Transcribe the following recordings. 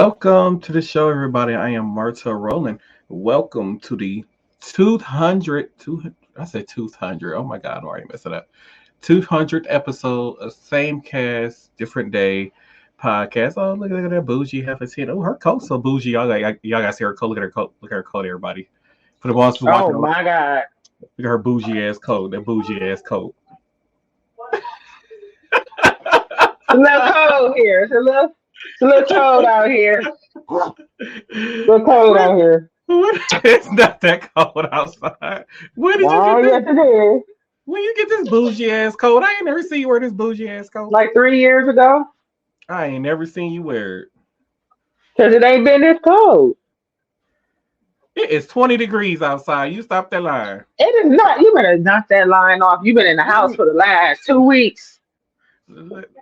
Welcome to the show, everybody. I am Marta Rowland. Welcome to the 200, I said 200. Oh my God, I'm already messing up. 200th episode of Same Cast, Different Day podcast. Oh, look at that bougie heifer here. Oh, her coat's so bougie. Y'all got to see her coat. Look at her coat. Look at her coat, everybody. For the ones who Oh watching, look my God. at her bougie ass coat. That bougie ass coat. It's a little cold here. It's a little cold out here. A little cold What? out here. What? It's not that cold outside. Where did you Oh, get this? yes it is. When you get this bougie ass coat, I ain't never seen you wear this bougie ass coat. Like 3 years ago. I ain't never seen you wear it. Because it ain't been this cold. It is 20 degrees outside. You stop that line. It is not. You better knock that line off. You've been in the house for the last 2 weeks.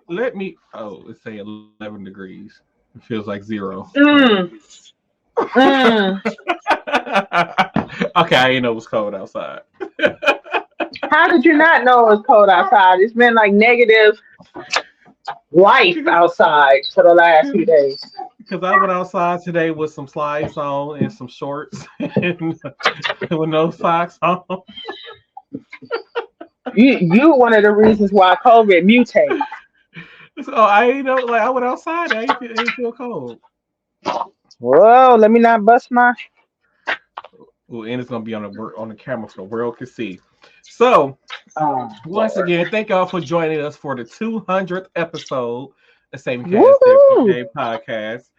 Let me. Oh, it's say 11 degrees. It feels like zero. Mm. Mm. Okay, I ain't know it was cold outside. How did you not know it was cold outside? It's been like negative life outside for the last few days. Because I went outside today with some slides on and some shorts and with no socks on. You one of the reasons why COVID mutated. So I ain't know, like I went outside. I ain't feel cold. Whoa, let me not bust my. Ooh, and it's gonna be on the camera so the world can see. So once again, thank y'all for joining us for the 200th episode of Same Cast Day podcast.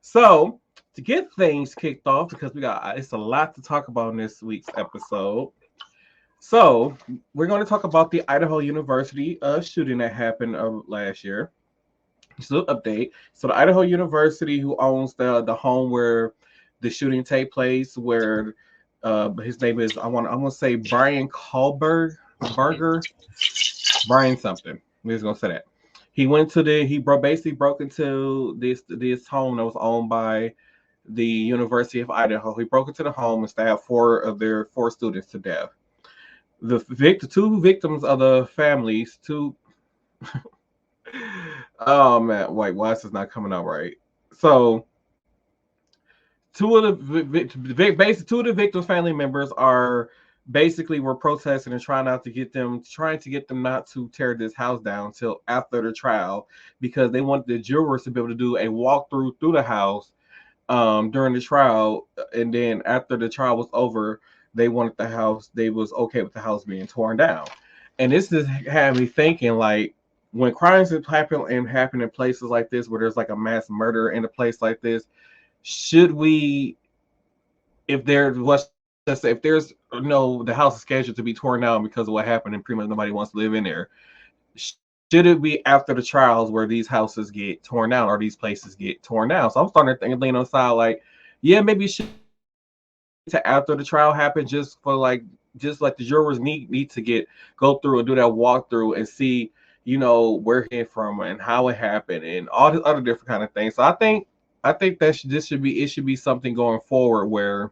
So to get things kicked off, because it's a lot to talk about in this week's episode. So we're going to talk about the Idaho University shooting that happened last year. So update. So the Idaho University, who owns the home where the shooting take place, where his name is I'm gonna say Brian Burger, Brian something. We're just gonna say that. He basically broke into this home that was owned by the University of Idaho. He broke into the home and stabbed four of their four students to death. Two victims of the families, oh man, wait, why is this not coming out right? So two of the victims' family members were protesting and trying to get them not to tear this house down until after the trial, because they wanted the jurors to be able to do a walkthrough through the house during the trial, and then after the trial was over, they was okay with the house being torn down. And this just had me thinking, like, when crimes happen in places like this, where there's like a mass murder in a place like this, should we, if there's the house is scheduled to be torn down because of what happened and pretty much nobody wants to live in there, should it be after the trials where these houses get torn down or these places get torn down? So I'm starting to think, lean on the side, like, yeah, maybe it should to after the trial happened, just like the jurors need to go through and do that walkthrough and see, where it came from and how it happened and all the other different kind of things. So I think that it should be something going forward where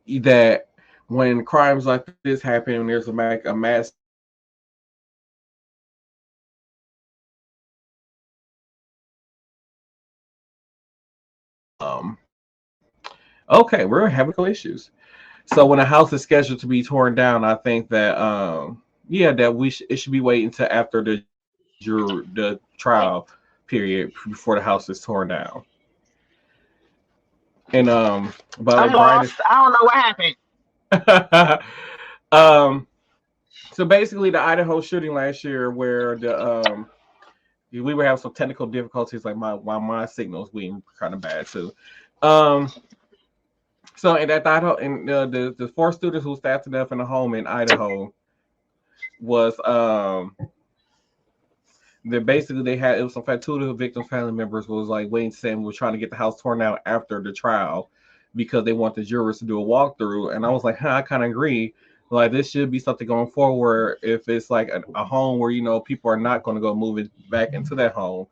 that when crimes like this happen and there's a mass okay, we're having issues. So when a house is scheduled to be torn down, I think that it should be waiting until after the trial period before the house is torn down. And but I'm lost. I don't know what happened. So basically the Idaho shooting last year, where we were having some technical difficulties, like my signals being kind of bad too. So in that Idaho, and the four students who stabbed to death in a home in Idaho was it was some fact two of the victims' family members was like waiting to say we're trying to get the house torn down after the trial because they want the jurors to do a walkthrough. And I was like, I kind of agree. Like, this should be something going forward if it's like a home where people are not going to go moving back into that home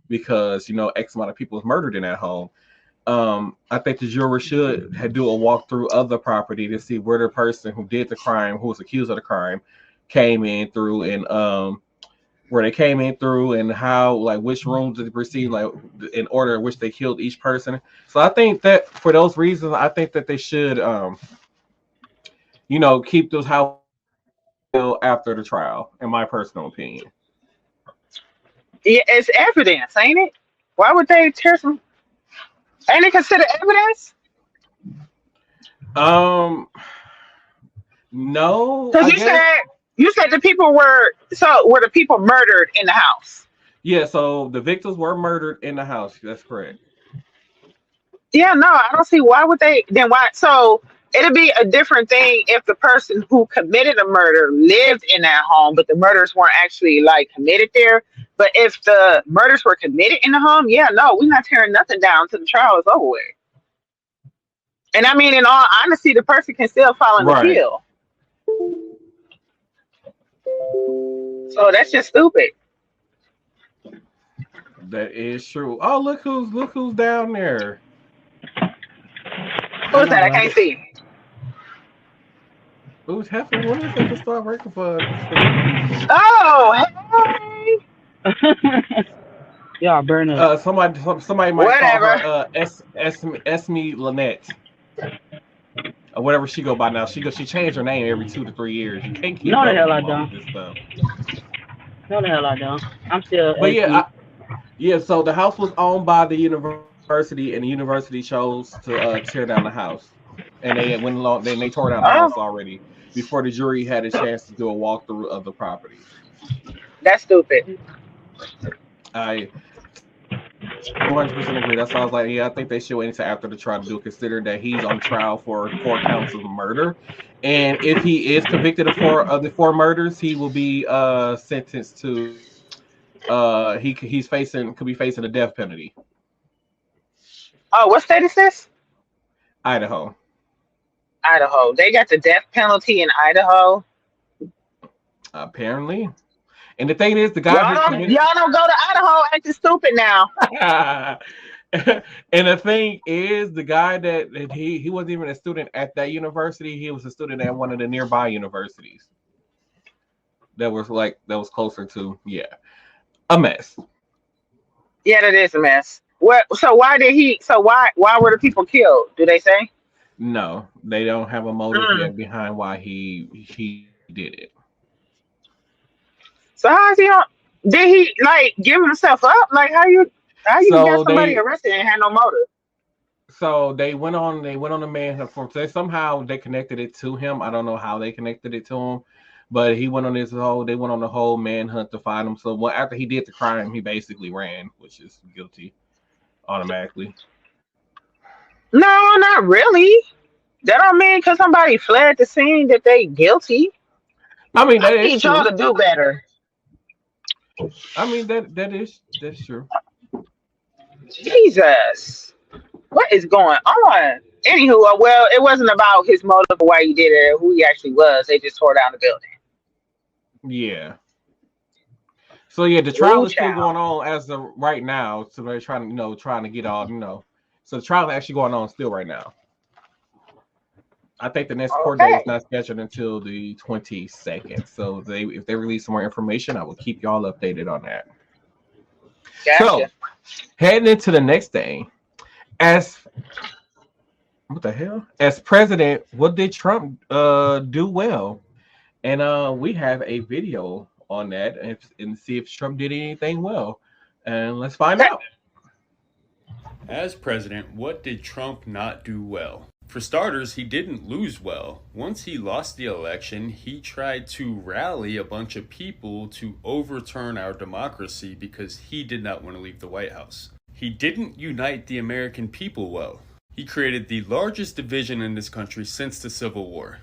because X amount of people was murdered in that home. I think the juror should do a walkthrough of the property to see where the person who did the crime, who was accused of the crime, came in through, and where they came in through and how like which rooms did they proceed like in order in which they killed each person. So I think that for those reasons, I think that they should keep those houses after the trial, in my personal opinion. Yeah, it's evidence, ain't it? Why would they tear some? Ain't it considered evidence? Um, no, Because I guess. you said were the people murdered in the house? Yeah, so the victims were murdered in the house. That's correct. Yeah, no, I don't see why would they then why so it'd be a different thing if the person who committed a murder lived in that home, but the murders weren't actually like committed there. But if the murders were committed in the home, yeah, no, we're not tearing nothing down until the trial is over with. And I mean, in all honesty, the person can still file an Right. appeal. So that's just stupid. That is true. Oh, look who's down there. Who I is know, that? I right? can't see. Who's having when is it to start working for people? Oh, hey. Y'all burn up. Somebody might call her Whatever. Esme Lynette or whatever she go by now. She changed her name every 2 to 3 years. You can't keep No, the up hell with I all of don't. this stuff. No, the hell I don't. I'm still But SB. yeah. So the house was owned by the university, and the university chose to tear down the house, and they went along. Then they tore down the Oh, house already before the jury had a chance to do a walkthrough of the property. that's stupid. I 200% agree. That's why I was like, yeah, I think they should wait until after the trial to do it, considering that he's on trial for 4 counts of murder, and if he is convicted of the four murders, he will be sentenced to he's facing could be facing a death penalty. Oh, what state is this? Idaho. Idaho. They got the death penalty in Idaho. Apparently. And the thing is, the guy Y'all who don't committed. y'all don't go to Idaho acting stupid now. And the thing is, the guy that he wasn't even a student at that university. He was a student at one of the nearby universities that was closer to a mess. Yeah, that is a mess. What? So why were the people killed? Do they say? No, they don't have a motive Mm. yet behind why he did it. So how is he on? Did he like give himself up? Like how you got So somebody they arrested and had no motive? so they went on the manhunt for somehow they connected it to him. I don't know how they connected it to him, but they went on the whole manhunt to find him. So after he did the crime, he basically ran, which is guilty automatically. No, not really. That don't mean because somebody fled the scene that they guilty. I mean I that is need y'all true. to do better. I mean that's true. Jesus, what is going on? Anywho, well, it wasn't about his motive or why he did it or who he actually was. They just tore down the building. Yeah. So yeah, the trial Ooh, is still child. going on as of right now. So they're trying to get all. So the trial is actually going on still right now. I think the next court date is Okay, not scheduled until the 22nd. So if they release some more information, I will keep y'all updated on that. So gotcha. heading into the next thing, as what the hell? As president, what did Trump do well? And we have a video on that and see if Trump did anything well. And let's find Okay. out. As president, what did Trump not do well? For starters, he didn't lose well. Once he lost the election, he tried to rally a bunch of people to overturn our democracy because he did not want to leave the White House. He didn't unite the American people well. He created the largest division in this country since the Civil War.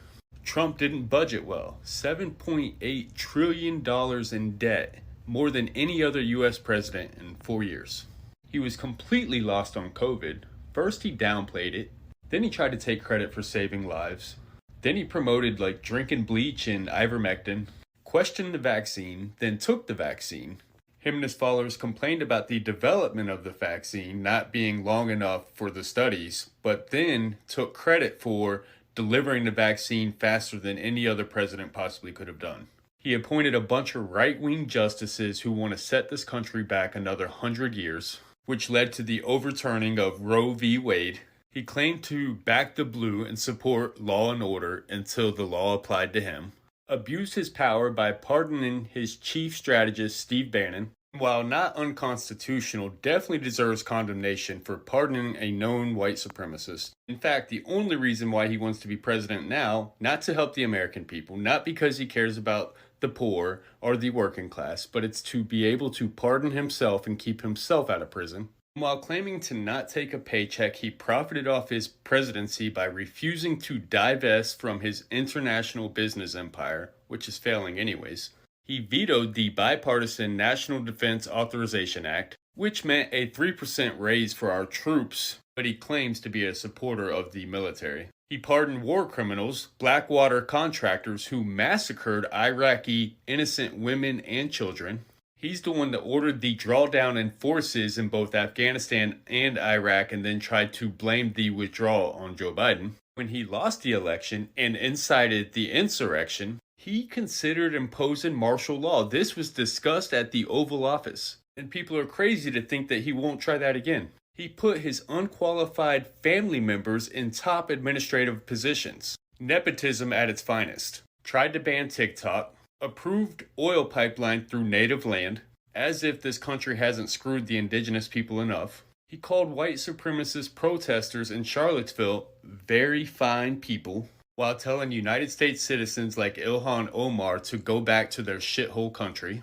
Trump didn't budget well. $7.8 trillion in debt, more than any other US president in 4 years. He was completely lost on COVID. First, he downplayed it. Then he tried to take credit for saving lives. Then he promoted like drinking bleach and ivermectin, questioned the vaccine, then took the vaccine. Him and his followers complained about the development of the vaccine not being long enough for the studies, but then took credit for delivering the vaccine faster than any other president possibly could have done. He appointed a bunch of right-wing justices who want to set this country back another 100 years, which led to the overturning of Roe v. Wade. He claimed to back the blue and support law and order until the law applied to him. Abused his power by pardoning his chief strategist Steve Bannon. While not unconstitutional, definitely deserves condemnation for pardoning a known white supremacist. In fact, the only reason why he wants to be president now, not to help the American people, not because he cares about the poor or the working class, but it's to be able to pardon himself and keep himself out of prison. While claiming to not take a paycheck, he profited off his presidency by refusing to divest from his international business empire, which is failing anyways. He vetoed the bipartisan National Defense Authorization Act, which meant a 3% raise for our troops, but he claims to be a supporter of the military. He pardoned war criminals, Blackwater contractors who massacred Iraqi innocent women and children. He's the one that ordered the drawdown in forces in both Afghanistan and Iraq and then tried to blame the withdrawal on Joe Biden. When he lost the election and incited the insurrection, he considered imposing martial law. This was discussed at the Oval Office, and people are crazy to think that he won't try that again. He put his unqualified family members in top administrative positions. Nepotism at its finest. Tried to ban TikTok. Approved oil pipeline through native land, as if this country hasn't screwed the indigenous people enough. He called white supremacist protesters in Charlottesville very fine people, while telling United States citizens like Ilhan Omar to go back to their shithole country.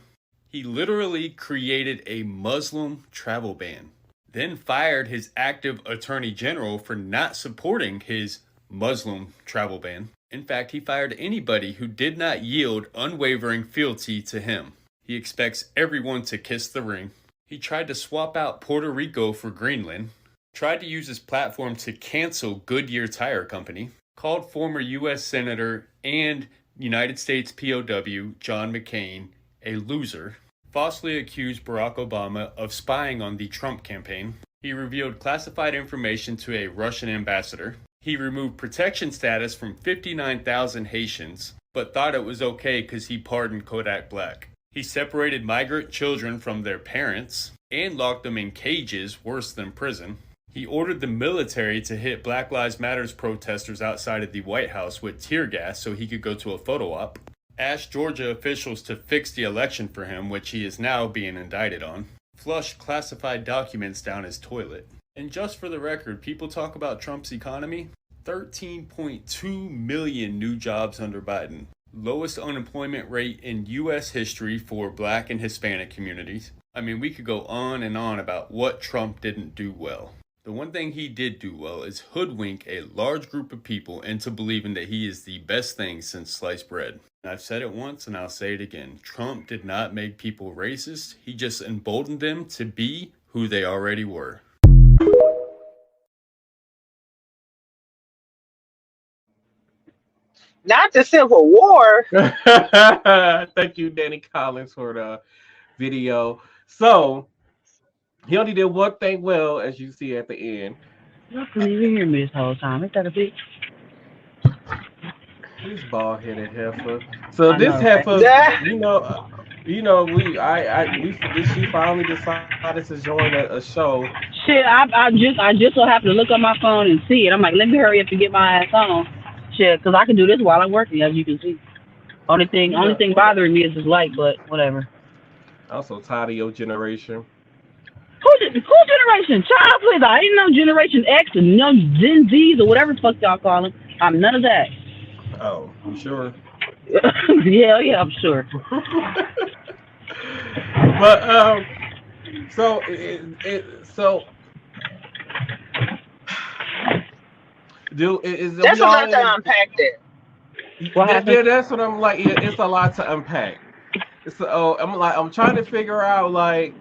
He literally created a Muslim travel ban, then fired his active attorney general for not supporting his Muslim travel ban. In fact, he fired anybody who did not yield unwavering fealty to him. He expects everyone to kiss the ring. He tried to swap out Puerto Rico for Greenland. Tried to use his platform to cancel Goodyear Tire Company. Called former U.S. Senator and United States POW John McCain a loser. Falsely accused Barack Obama of spying on the Trump campaign. He revealed classified information to a Russian ambassador. He removed protection status from 59,000 Haitians, but thought it was okay because he pardoned Kodak Black. He separated migrant children from their parents and locked them in cages worse than prison. He ordered the military to hit Black Lives Matter protesters outside of the White House with tear gas so he could go to a photo op. Asked Georgia officials to fix the election for him, which he is now being indicted on. Flushed classified documents down his toilet. And just for the record, people talk about Trump's economy. 13.2 million new jobs under Biden. Lowest unemployment rate in U.S. history for Black and Hispanic communities. I mean, we could go on and on about what Trump didn't do well. The one thing he did do well is hoodwink a large group of people into believing that he is the best thing since sliced bread. And I've said it once and I'll say it again. Trump did not make people racist. He just emboldened them to be who they already were. Not the Civil War. Thank you, Danny Collins, for the video. So, he only did one thing well, as you see at the end. I couldn't even hear me this whole time. Ain't that a bitch? This bald-headed heifer. So I this know, heifer, right? she finally decided to join a show. Shit, I just so happened to look on my phone and see it. I'm like, let me hurry up and get my ass on. Shit, because I can do this while I'm working, as you can see. Only thing bothering me is this light, but whatever. I'm so tired of your generation. Who generation? Child, please. I ain't no Generation X and no Gen Zs or whatever the fuck y'all call them. I'm none of that. Oh, you sure? yeah, I'm sure. But That's a lot to unpack there. What happened? Yeah, that's what I'm like. Yeah, it's a lot to unpack. I'm trying to figure out like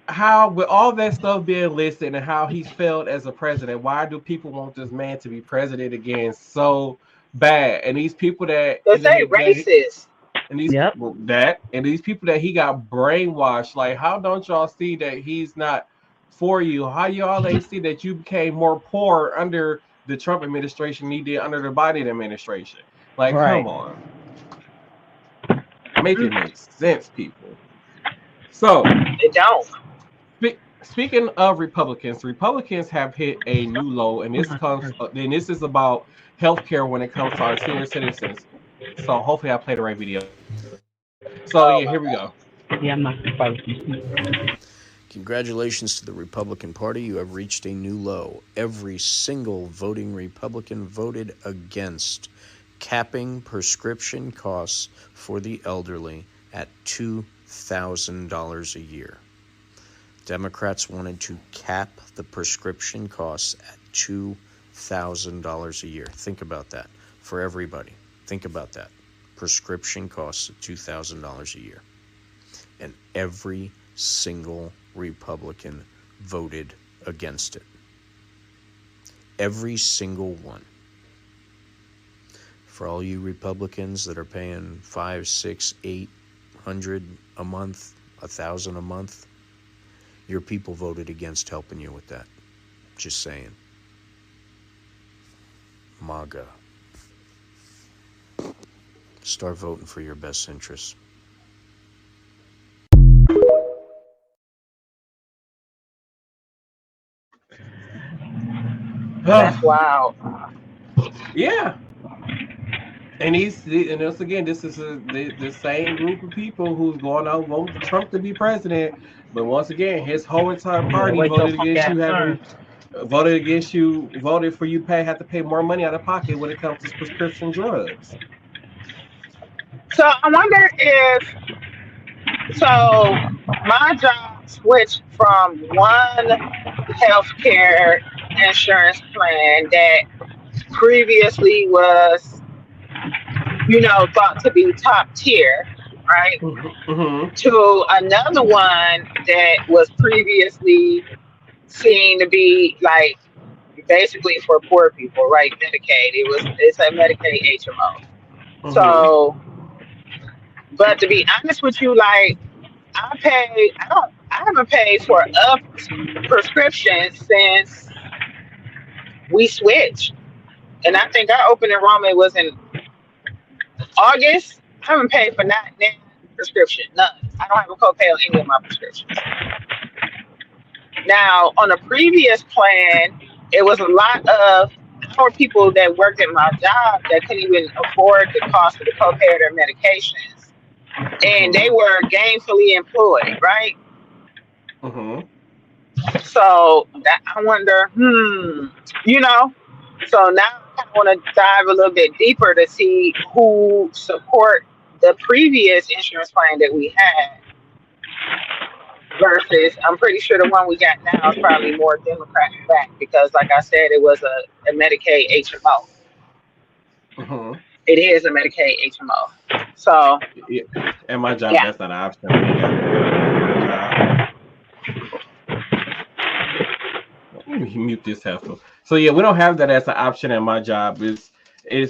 how, with all that stuff being listed and how he's failed as a president, why do people want this man to be president again so bad? And these people that they racist. And these people that he got brainwashed, like, how don't y'all see that he's not for you? How y'all ain't see that you became more poor under the Trump administration than he did under the Biden administration? Like, right. Come on. Make it make sense, people. So, It don't. speaking of Republicans have hit a new low, and this is about healthcare when it comes to our senior citizens. So hopefully I played the right video. So Oh yeah, my here we God. go. Yeah, I'm not surprised. Congratulations to the Republican Party. You have reached a new low. Every single voting Republican voted against capping prescription costs for the elderly at $2,000 a year. Democrats wanted to cap the prescription costs at $2,000 a year. Think about that for everybody. Think about that. Prescription costs of $2,000 a year. And every single Republican voted against it. Every single one. For all you Republicans that are paying $500, $600, $800 a month, $1,000 a month, your people voted against helping you with that. Just saying. MAGA. Start voting for your best interests. That's wild. Yeah. And once again, this is the same group of people who's going out voting for Trump to be president. But once again, his whole entire party voted for you have to pay more money out of pocket when it comes to prescription drugs. So I wonder if my job switched from one healthcare insurance plan that previously was, thought to be top tier, right? Mm-hmm. To another one that was previously seen to be like basically for poor people, right? Medicaid. It's a Medicaid HMO. Mm-hmm. So, but to be honest with you, like I haven't paid for a prescription since we switched. And I think our open enrollment was in August. I haven't paid for not one prescription, none. I don't have a copay on any of my prescriptions. Now, on a previous plan, it was a lot of poor people that worked at my job that couldn't even afford the cost of the copay of their medications. And they were gainfully employed, right? Mm-hmm. So that I wonder, So now I want to dive a little bit deeper to see who support the previous insurance plan that we had versus I'm pretty sure the one we got now is probably more Democratic backed because, like I said, it was a Medicaid HMO. Mm-hmm. It is a Medicaid HMO. So, yeah. And my job, that's not an option. Let me mute this heifer. So yeah, we don't have that as an option at my job. Is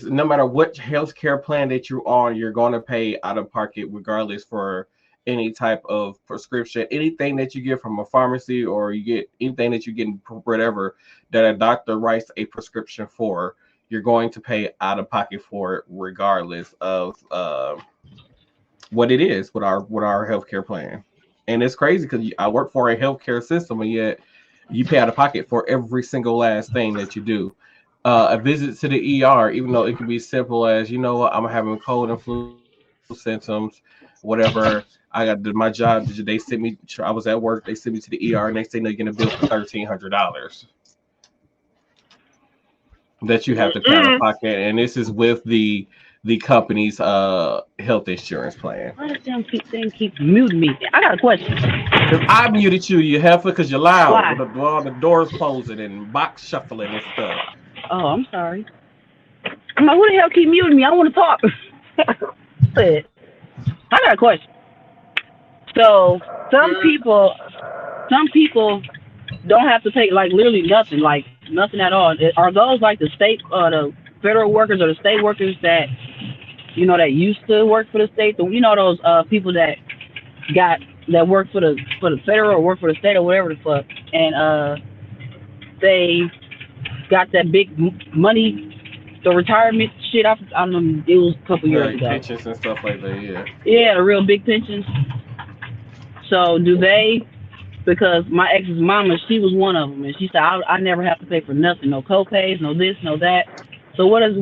no matter what healthcare plan that you're on, you're going to pay out of pocket regardless for any type of prescription, anything that you get from a pharmacy or you get anything that you get whatever that a doctor writes a prescription for, you're going to pay out of pocket for it regardless of what it is with our healthcare plan. And it's crazy because I work for a healthcare system and yet you pay out of pocket for every single last thing that you do. A visit to the ER, even though it can be simple as, I'm having cold and flu symptoms, whatever. I got my job. They sent me. I was at work. They sent me to the ER, and they say they're getting a bill for $1,300 that you have to pay out of pocket. And this is with the company's health insurance plan. Why does them keep muting me? I got a question. I muted you heifer, because you're loud. Why? With all the doors closing and box shuffling and stuff. Oh, I'm sorry. I'm like, who the hell keep muting me? I want to talk. I got a question. So some people don't have to pay like literally nothing, like nothing at all. Are those like the state, the federal workers or the state workers that that used to work for the state? Those people that work for the federal or work for the state or whatever the fuck, and they got that big money the retirement shit. I don't know. It was a couple years Like ago. pensions and stuff like that. Yeah. Yeah, the real big pensions. So do they? Because my ex's mama, she was one of them, and she said I never have to pay for nothing, no co-pays, no this, no that. So what is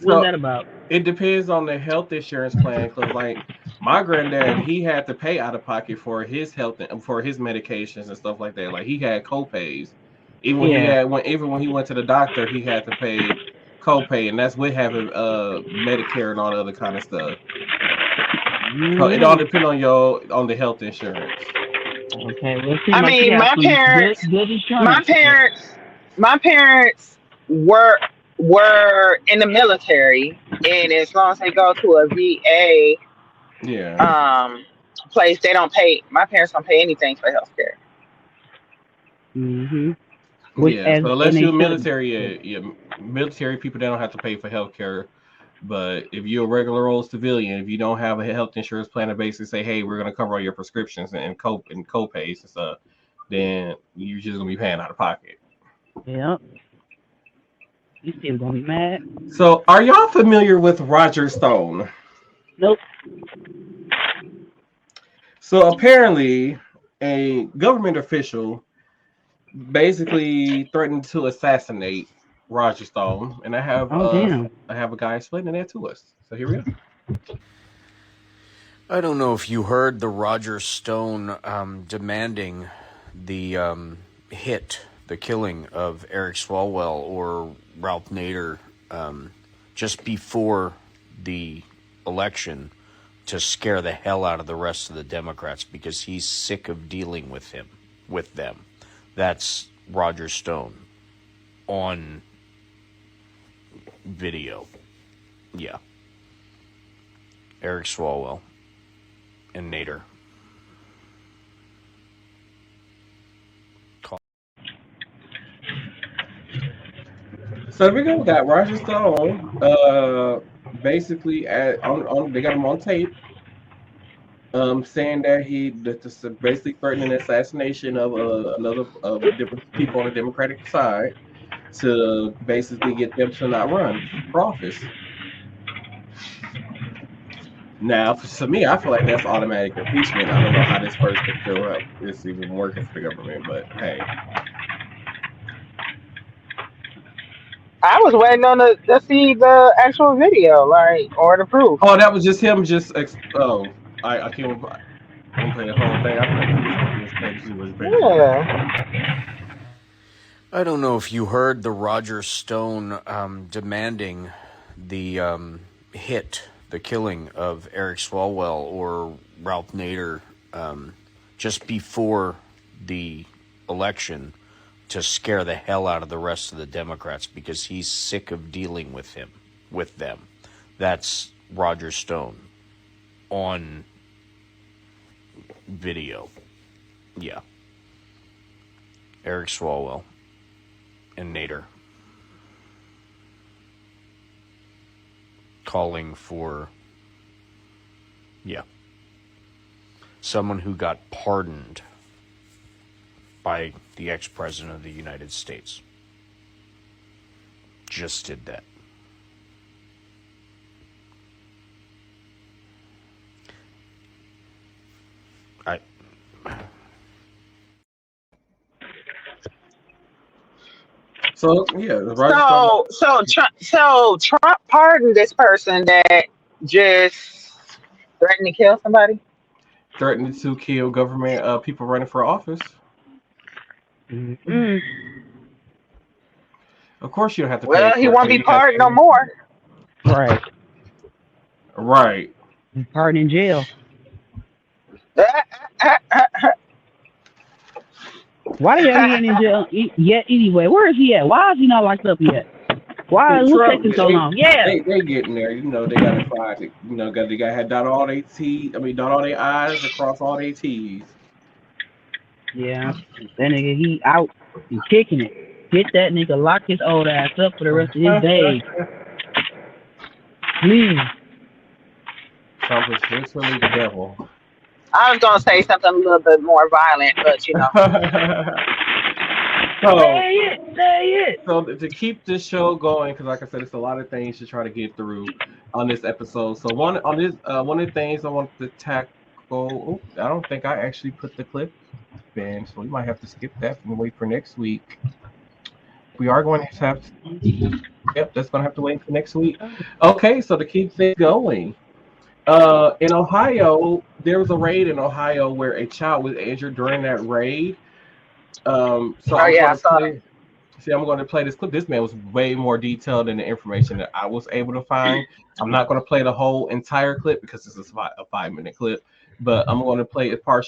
So that about? it depends on the health insurance plan. Cause like my granddad, he had to pay out of pocket for his health and for his medications and stuff like that. Like he had co-pays. Yeah. Even when he went to the doctor, he had to pay co-pay, and that's with having Medicare and all the other kind of stuff. So it all Mm. depends on the health insurance. Okay. Well, it seems I like you mean, have my some parents, good my insurance. parents, my parents were in the military, and as long as they go to a VA Yeah. place, they don't pay. My parents don't pay anything for healthcare. Mhm. Which Yeah. as So and unless they you're shouldn't. military, military people they don't have to pay for health care. But if you're a regular old civilian, if you don't have a health insurance plan to basically say, hey, we're gonna cover all your prescriptions and co-pays and stuff, then you're just gonna be paying out of pocket. Yep. You still gonna be mad? So are y'all familiar with Roger Stone? Nope. So apparently a government official basically threatened to assassinate Roger Stone, and Oh damn. I have a guy explaining that to us. So here we go. I don't know if you heard the Roger Stone demanding the the killing of Eric Swalwell or Ralph Nader just before the election to scare the hell out of the rest of the Democrats because he's sick of dealing with them. That's Roger Stone on video. Yeah. Eric Swalwell and Nader. So we got Roger Stone. Basically, they got him on tape. Saying that this is basically threatening assassination of another different people on the Democratic side to basically get them to not run for office. Now, to me, I feel like that's automatic impeachment. I don't know how this person feel up. It's even working for the government, but hey. I was waiting on to see the actual video, like, or the proof. Oh, that was just him. I can't play the whole thing. I thought he was basically Yeah. I don't know if you heard the Roger Stone demanding the the killing of Eric Swalwell or Ralph Nader just before the election to scare the hell out of the rest of the Democrats because he's sick of dealing with them. That's Roger Stone on video. Yeah. Eric Swalwell and Nader calling for someone who got pardoned by the ex-president of the United States just did that. So yeah, Roger Stone So Trump pardoned this person that just threatened to kill somebody. threatened to kill government people running for office. Mm. Of course, you don't have to pay. Well, he won't be pardoned no more. Right. Right. Pardon in jail. Why the hell he ain't in jail yet anyway? Where is he at? Why is he not locked up yet? Why is it taking so long? Yeah. They getting there. You know, they got to find it. You know, they got to dot all their dot all their I's across all their T's. Yeah. That nigga, he out. He kicking it. Get that nigga, lock his old ass up for the rest of his days. Please. Trump is literally the devil. I was gonna say something a little bit more violent, but you know. So, Say it. so to keep this show going, because like I said, it's a lot of things to try to get through on this episode. So one of the things I want to tackle. Oh, I don't think I actually put the clip in, so we might have to skip that and wait for next week. We are going to have. Yep, that's going to have to wait for next week. Okay, so to keep things going. In Ohio, there was a raid in Ohio where a child was injured during that raid. So Oh I'm yeah, going I to saw play. See, I'm going to play this clip. This man was way more detailed than the information that I was able to find. I'm not going to play the whole entire clip because this is a 5-minute clip, but I'm going to play a part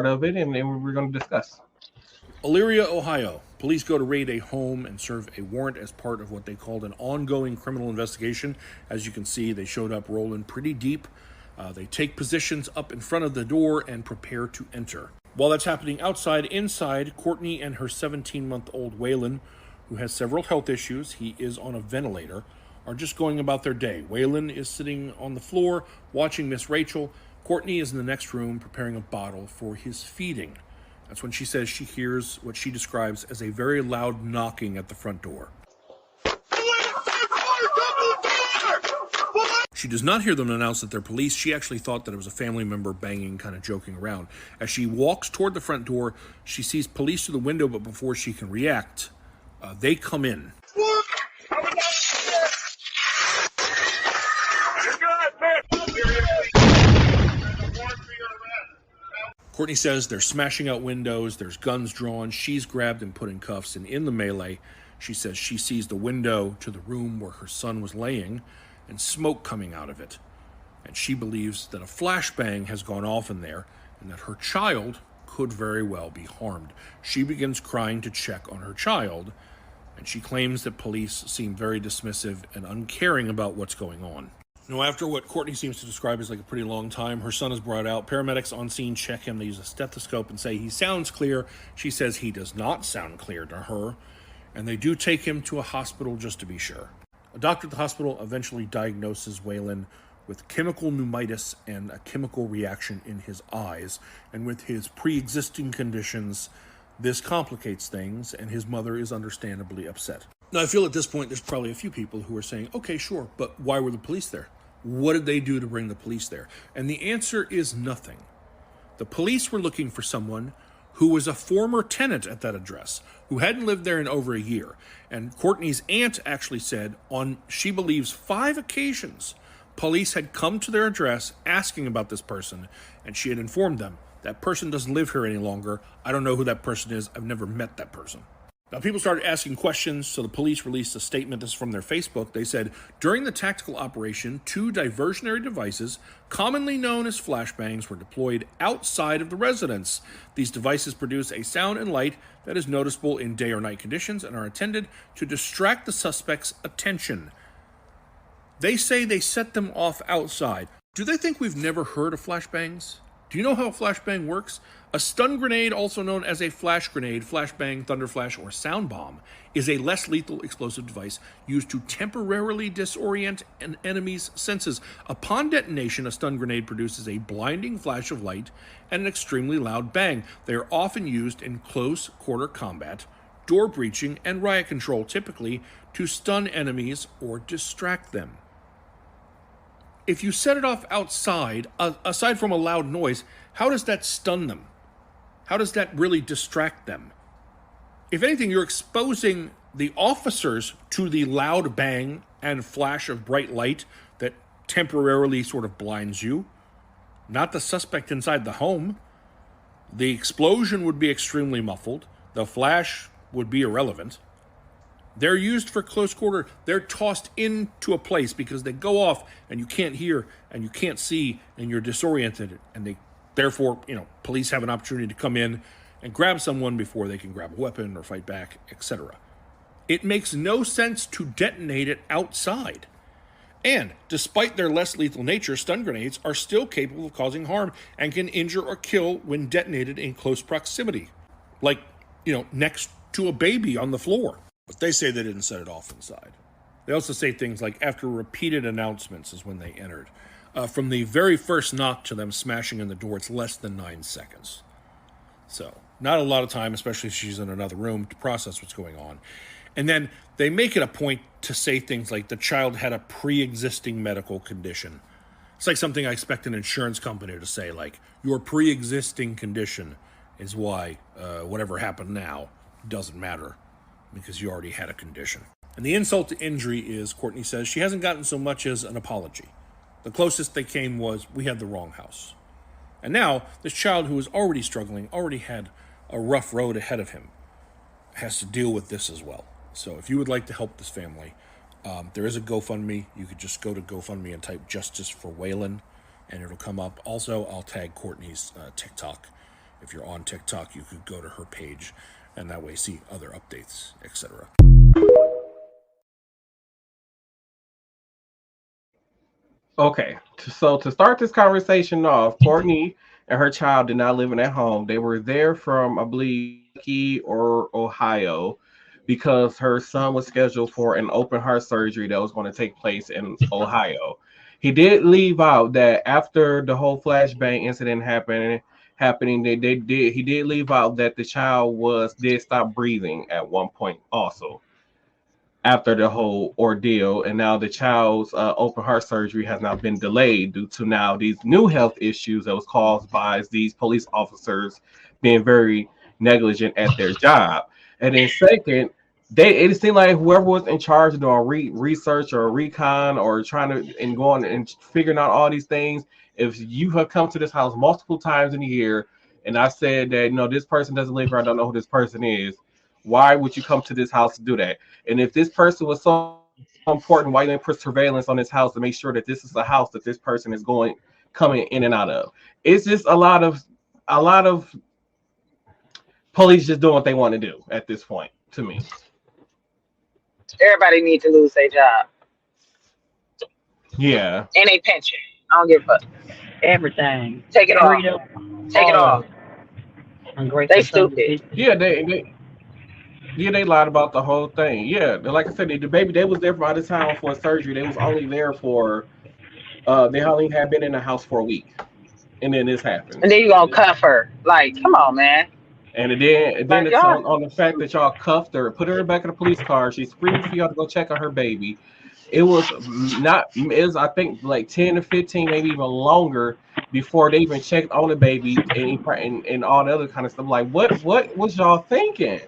of it, and then we're going to discuss. Elyria, Ohio. Police go to raid a home and serve a warrant as part of what they called an ongoing criminal investigation. As you can see, they showed up rolling pretty deep. They take positions up in front of the door and prepare to enter. While that's happening inside, Courtney and her 17-month-old Waylon, who has several health issues, he is on a ventilator, are just going about their day. Waylon is sitting on the floor watching Miss Rachel. Courtney is in the next room preparing a bottle for his feeding. That's when she says she hears what she describes as a very loud knocking at the front door. She does not hear them announce that they're police. She actually thought that it was a family member banging, kind of joking around. As she walks toward the front door, she sees police through the window, but before she can react, they come in. Courtney says they're smashing out windows, there's guns drawn, she's grabbed and put in cuffs, and in the melee, she says she sees the window to the room where her son was laying and smoke coming out of it. And she believes that a flashbang has gone off in there and that her child could very well be harmed. She begins crying to check on her child, and she claims that police seem very dismissive and uncaring about what's going on. Now, after what Courtney seems to describe as like a pretty long time, her son is brought out. Paramedics on scene check him. They use a stethoscope and say he sounds clear. She says he does not sound clear to her, and they do take him to a hospital just to be sure. A doctor at the hospital eventually diagnoses Waylon with chemical pneumonitis and a chemical reaction in his eyes, and with his pre-existing conditions, this complicates things, and his mother is understandably upset. Now, I feel at this point there's probably a few people who are saying, okay, sure, but why were the police there? What did they do to bring the police there? And the answer is nothing. The police were looking for someone who was a former tenant at that address, who hadn't lived there in over a year. And Courtney's aunt actually said on, she believes, 5 occasions, police had come to their address asking about this person, and she had informed them, that person doesn't live here any longer. I don't know who that person is. I've never met that person. Now, people started asking questions, so the police released a statement. This is from their Facebook. They said, during the tactical operation, 2 diversionary devices, commonly known as flashbangs, were deployed outside of the residence. These devices produce a sound and light that is noticeable in day or night conditions and are intended to distract the suspect's attention. They say they set them off outside. Do they think we've never heard of flashbangs? Do you know how a flashbang works? A stun grenade, also known as a flash grenade, flashbang, thunderflash, or sound bomb, is a less lethal explosive device used to temporarily disorient an enemy's senses. Upon detonation, a stun grenade produces a blinding flash of light and an extremely loud bang. They are often used in close quarter combat, door breaching, and riot control, typically to stun enemies or distract them. If you set it off outside, aside from a loud noise, how does that stun them? How does that really distract them? If anything, you're exposing the officers to the loud bang and flash of bright light that temporarily sort of blinds you, not the suspect inside the home. The explosion would be extremely muffled. The flash would be irrelevant. They're used for close quarter. They're tossed into a place because they go off and you can't hear and you can't see and you're disoriented. And they, therefore, police have an opportunity to come in and grab someone before they can grab a weapon or fight back, etc. It makes no sense to detonate it outside. And despite their less lethal nature, stun grenades are still capable of causing harm and can injure or kill when detonated in close proximity. Like, next to a baby on the floor. But they say they didn't set it off inside. They also say things like, after repeated announcements is when they entered. From the very first knock to them smashing in the door, it's less than 9 seconds. So, Not a lot of time, especially if she's in another room, to process what's going on. And then they make it a point to say things like the child had a pre-existing medical condition. It's like something I expect an insurance company to say, like, your pre-existing condition is why whatever happened now doesn't matter because you already had a condition. And the insult to injury is, Courtney says, she hasn't gotten so much as an apology. The closest they came was, we had the wrong house. And now, this child who was already struggling, already had a rough road ahead of him, has to deal with this as well. So if you would like to help this family, there is a GoFundMe. You could just go to GoFundMe and type Justice for Waylon, and it'll come up. Also, I'll tag Courtney's TikTok. If you're on TikTok, you could go to her page, and that way see other updates, etc. Okay, so to start this conversation off, Courtney and her child did not live in that home. They were there from, I believe, Kentucky or Ohio, because her son was scheduled for an open heart surgery that was going to take place in Ohio. He did leave out that after the whole flashbang incident happening, he did leave out that the child did stop breathing at one point also after the whole ordeal, and now the child's open heart surgery has now been delayed due to now these new health issues that was caused by these police officers being very negligent at their job. And then second, it seemed like whoever was in charge of doing research or recon or trying to and going and figuring out all these things, if you have come to this house multiple times in a year and I said that this person doesn't live here, I don't know who this person is, why would you come to this house to do that? And if this person was so important, why didn't put surveillance on this house to make sure that this is a house that this person is coming in and out of? It's just a lot of police just doing what they want to do at this point, to me. Everybody needs to lose their job. Yeah. And a pension. I don't give a fuck. Everything. Take it off. Freedom. Take it off. Ungrateful They stupid. Yeah, they lied about the whole thing. Yeah, like I said, the baby, they was there for out of town for a surgery. They was only there for, they only had been in the house for a week, and then this happened. And then you gonna cuff her? Like, come on, man. And then Like, it's on the fact that y'all cuffed her, put her back in the police car. She screamed for y'all to go check on her baby. It was I think like 10 to 15, maybe even longer before they even checked on the baby and all the other kind of stuff. Like, what was y'all thinking?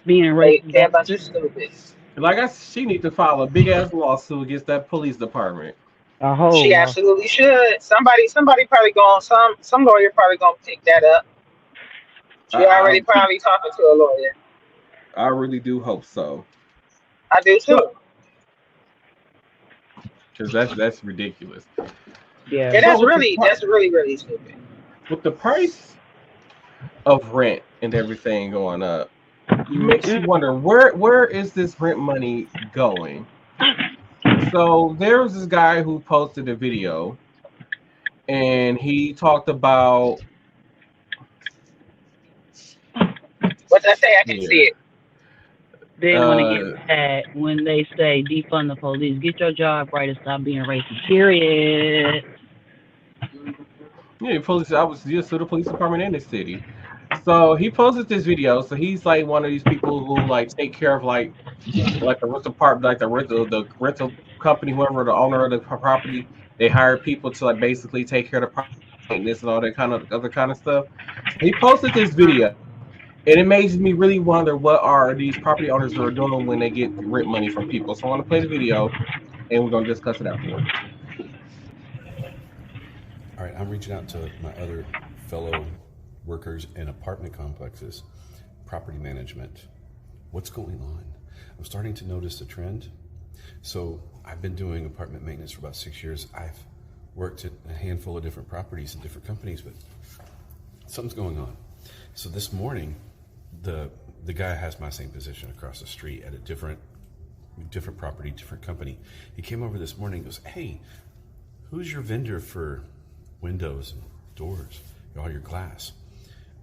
Being racist. They're a bunch of stupid. Like she need to file a big ass lawsuit against that police department. She absolutely should. Somebody probably some lawyer probably gonna pick that up. She already probably talking to a lawyer. I really do hope so. I do too. Because that's ridiculous. Yeah. That's really stupid. With the price of rent and everything going up, it makes you wonder where is this rent money going? So there was this guy who posted a video, and he talked about. What's that say? I can see it. They want to get mad when they say defund the police. Get your job right and stop being racist. Period. Yeah, police. I was just to the police department in the city. So he posted this video. So he's like one of these people who like take care of like the rental part, like the rental company, whoever the owner of the property. They hire people to like basically take care of the property, maintenance and all that kind of other kind of stuff. He posted this video. And it makes me really wonder what are these property owners are doing when they get rent money from people. So I want to play the video, and we're going to discuss it afterwards. All right, I'm reaching out to my other fellow workers in apartment complexes, property management. What's going on? I'm starting to notice a trend. So I've been doing apartment maintenance for about 6 years. I've worked at a handful of different properties and different companies, but something's going on. So this morning, the guy has my same position across the street at a different property, different company. He came over this morning and goes, "Hey, who's your vendor for windows and doors, all your glass?"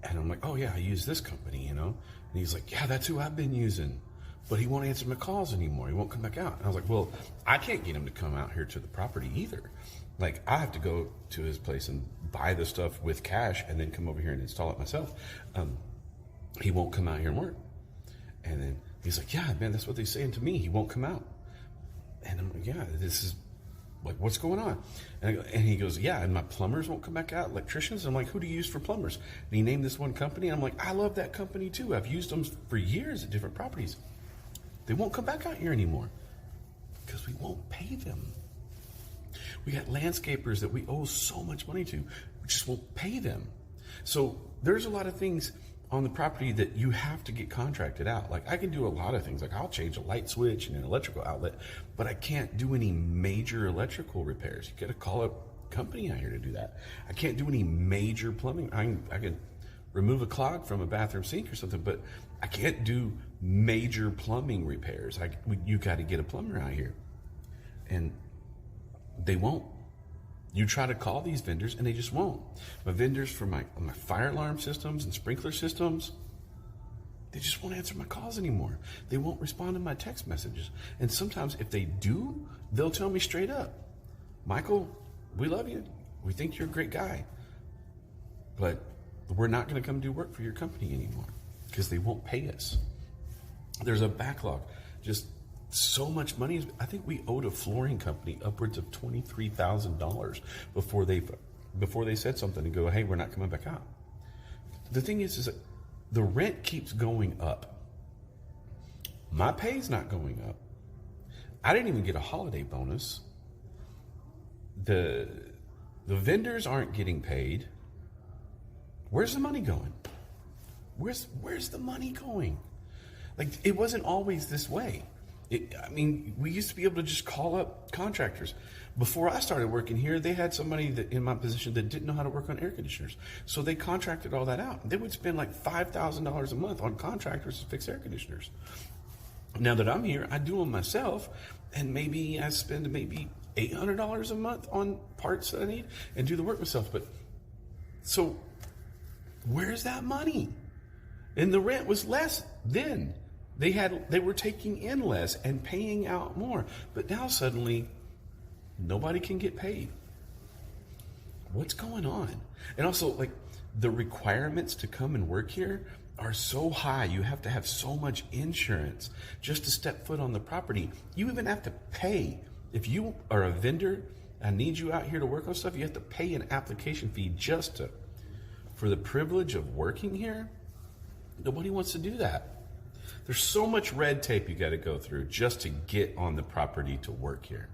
And I'm like, "Oh yeah, I use this company, And he's like, "Yeah, that's who I've been using." but he won't answer my calls anymore. He won't come back out. And I was like, well, I can't get him to come out here to the property either. Like, I have to go to his place and buy the stuff with cash and then come over here and install it myself. He won't come out here and work. And then he's like, yeah, man, that's what they're saying to me. He won't come out. And I'm like, yeah, this is like, what's going on? And he goes, yeah, and my plumbers won't come back out, electricians. I'm like, who do you use for plumbers? And he named this one company. And I'm like, I love that company too. I've used them for years at different properties. They won't come back out here anymore because we won't pay them. We got landscapers that we owe so much money to. We just won't pay them. So there's a lot of things on the property that you have to get contracted out. Like, I can do a lot of things. Like, I'll change a light switch and an electrical outlet, but I can't do any major electrical repairs. You got to call a company out here to do that. I can't do any major plumbing. I can remove a clog from a bathroom sink or something, but I can't do major plumbing repairs. You got to get a plumber out here. And they won't. You try to call these vendors and they just won't. My vendors for my fire alarm systems and sprinkler systems, they just won't answer my calls anymore. They won't respond to my text messages. And sometimes if they do, they'll tell me straight up, Michael, we love you. We think you're a great guy, but we're not going to come do work for your company anymore because they won't pay us. There's a backlog. Just so much money. I think we owed a flooring company upwards of $23,000 before they said something and go, hey, we're not coming back out. The thing is that the rent keeps going up. My pay's not going up. I didn't even get a holiday bonus. The vendors aren't getting paid. Where's the money going? Where's the money going? Like, it wasn't always this way. We used to be able to just call up contractors. Before I started working here, they had somebody that in my position that didn't know how to work on air conditioners. So they contracted all that out. They would spend like $5,000 a month on contractors to fix air conditioners. Now that I'm here, I do them myself, and maybe I spend $800 a month on parts that I need and do the work myself. But so where's that money? And the rent was less then. They were taking in less and paying out more. But now suddenly nobody can get paid. What's going on? And also, like, the requirements to come and work here are so high. You have to have so much insurance just to step foot on the property. You even have to pay. If you are a vendor, I need you out here to work on stuff, you have to pay an application fee for the privilege of working here. Nobody wants to do that. There's so much red tape you got to go through just to get on the property to work here.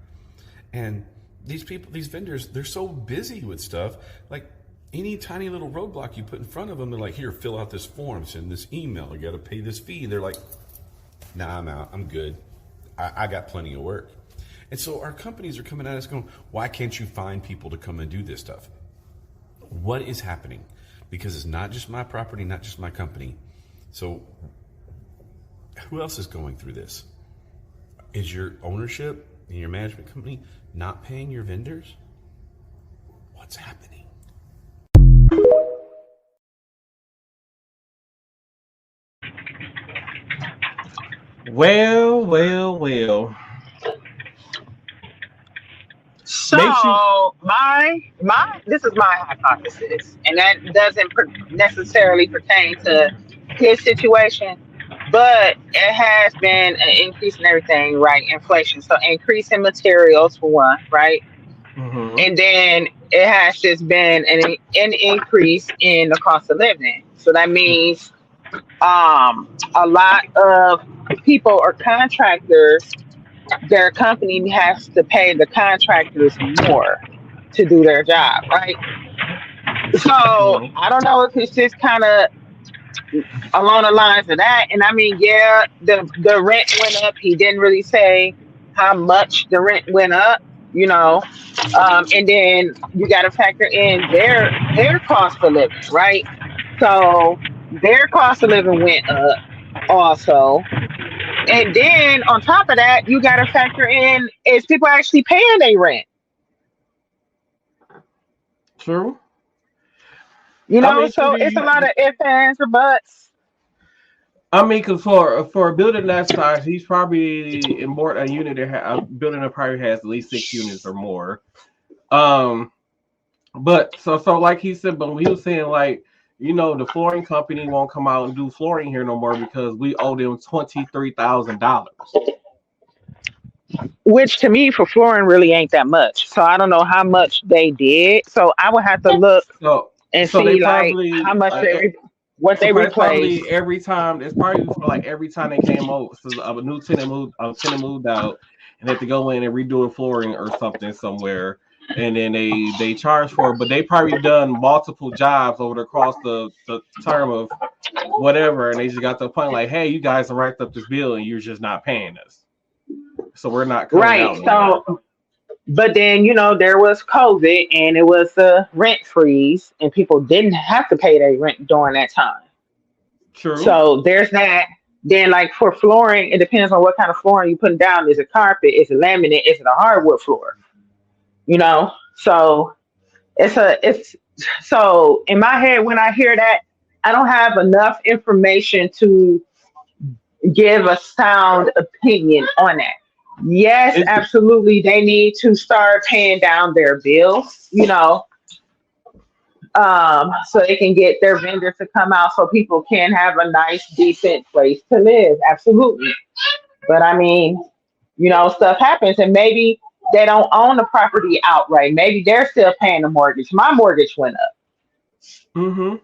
And these vendors, they're so busy with stuff. Like, any tiny little roadblock you put in front of them, they're like, here, fill out this form, send this email, you got to pay this fee. And they're like, nah, I'm out. I'm good. I got plenty of work. And so our companies are coming at us going, why can't you find people to come and do this stuff? What is happening? Because it's not just my property, not just my company. So who else is going through this? Is your ownership and your management company not paying your vendors? What's happening? Well. So my this is my hypothesis, and that doesn't necessarily pertain to his situation, but it has been an increase in everything, right? Inflation, so increase in materials for one, right? Mm-hmm. And then it has just been an increase in the cost of living. So that means a lot of people or contractors, their company has to pay the contractors more to do their job, right? So I don't know if it's just kind of along the lines of that. And I mean, yeah, the rent went up. He didn't really say how much the rent went up, you know. And then you got to factor in their cost of living, right? So their cost of living went up also. And then on top of that, you got to factor in, is people actually paying their rent? True. You know, I mean, so it's a lot of ifs, ands, or buts. I mean, because for a building that size, he's probably in more a unit that a building that probably has at least 6 units or more. Um, but so like he said, but he was saying like, the flooring company won't come out and do flooring here no more because we owe them $23,000. Which to me for flooring really ain't that much. So I don't know how much they did. So I would have to look So and so they see like probably how much what so they it's replaced. probably every time it's probably for like every time they came over, so a new tenant moved out, and they had to go in and redo a flooring or something somewhere, and then they charge for it, but they probably done multiple jobs over across the term of whatever, and they just got to the point like, hey, you guys have racked up this bill and you're just not paying us, so we're not coming Right. out no more. So but then, there was COVID and it was a rent freeze and people didn't have to pay their rent during that time. True. So there's that. Then like for flooring, it depends on what kind of flooring you putting down. Is it carpet? Is it laminate? Is it a hardwood floor? So it's so in my head when I hear that, I don't have enough information to give a sound opinion on that. Yes, It's absolutely. They need to start paying down their bills, so they can get their vendors to come out so people can have a nice, decent place to live. Absolutely. But I mean, stuff happens and maybe they don't own the property outright. Maybe they're still paying the mortgage. My mortgage went up, mm-hmm.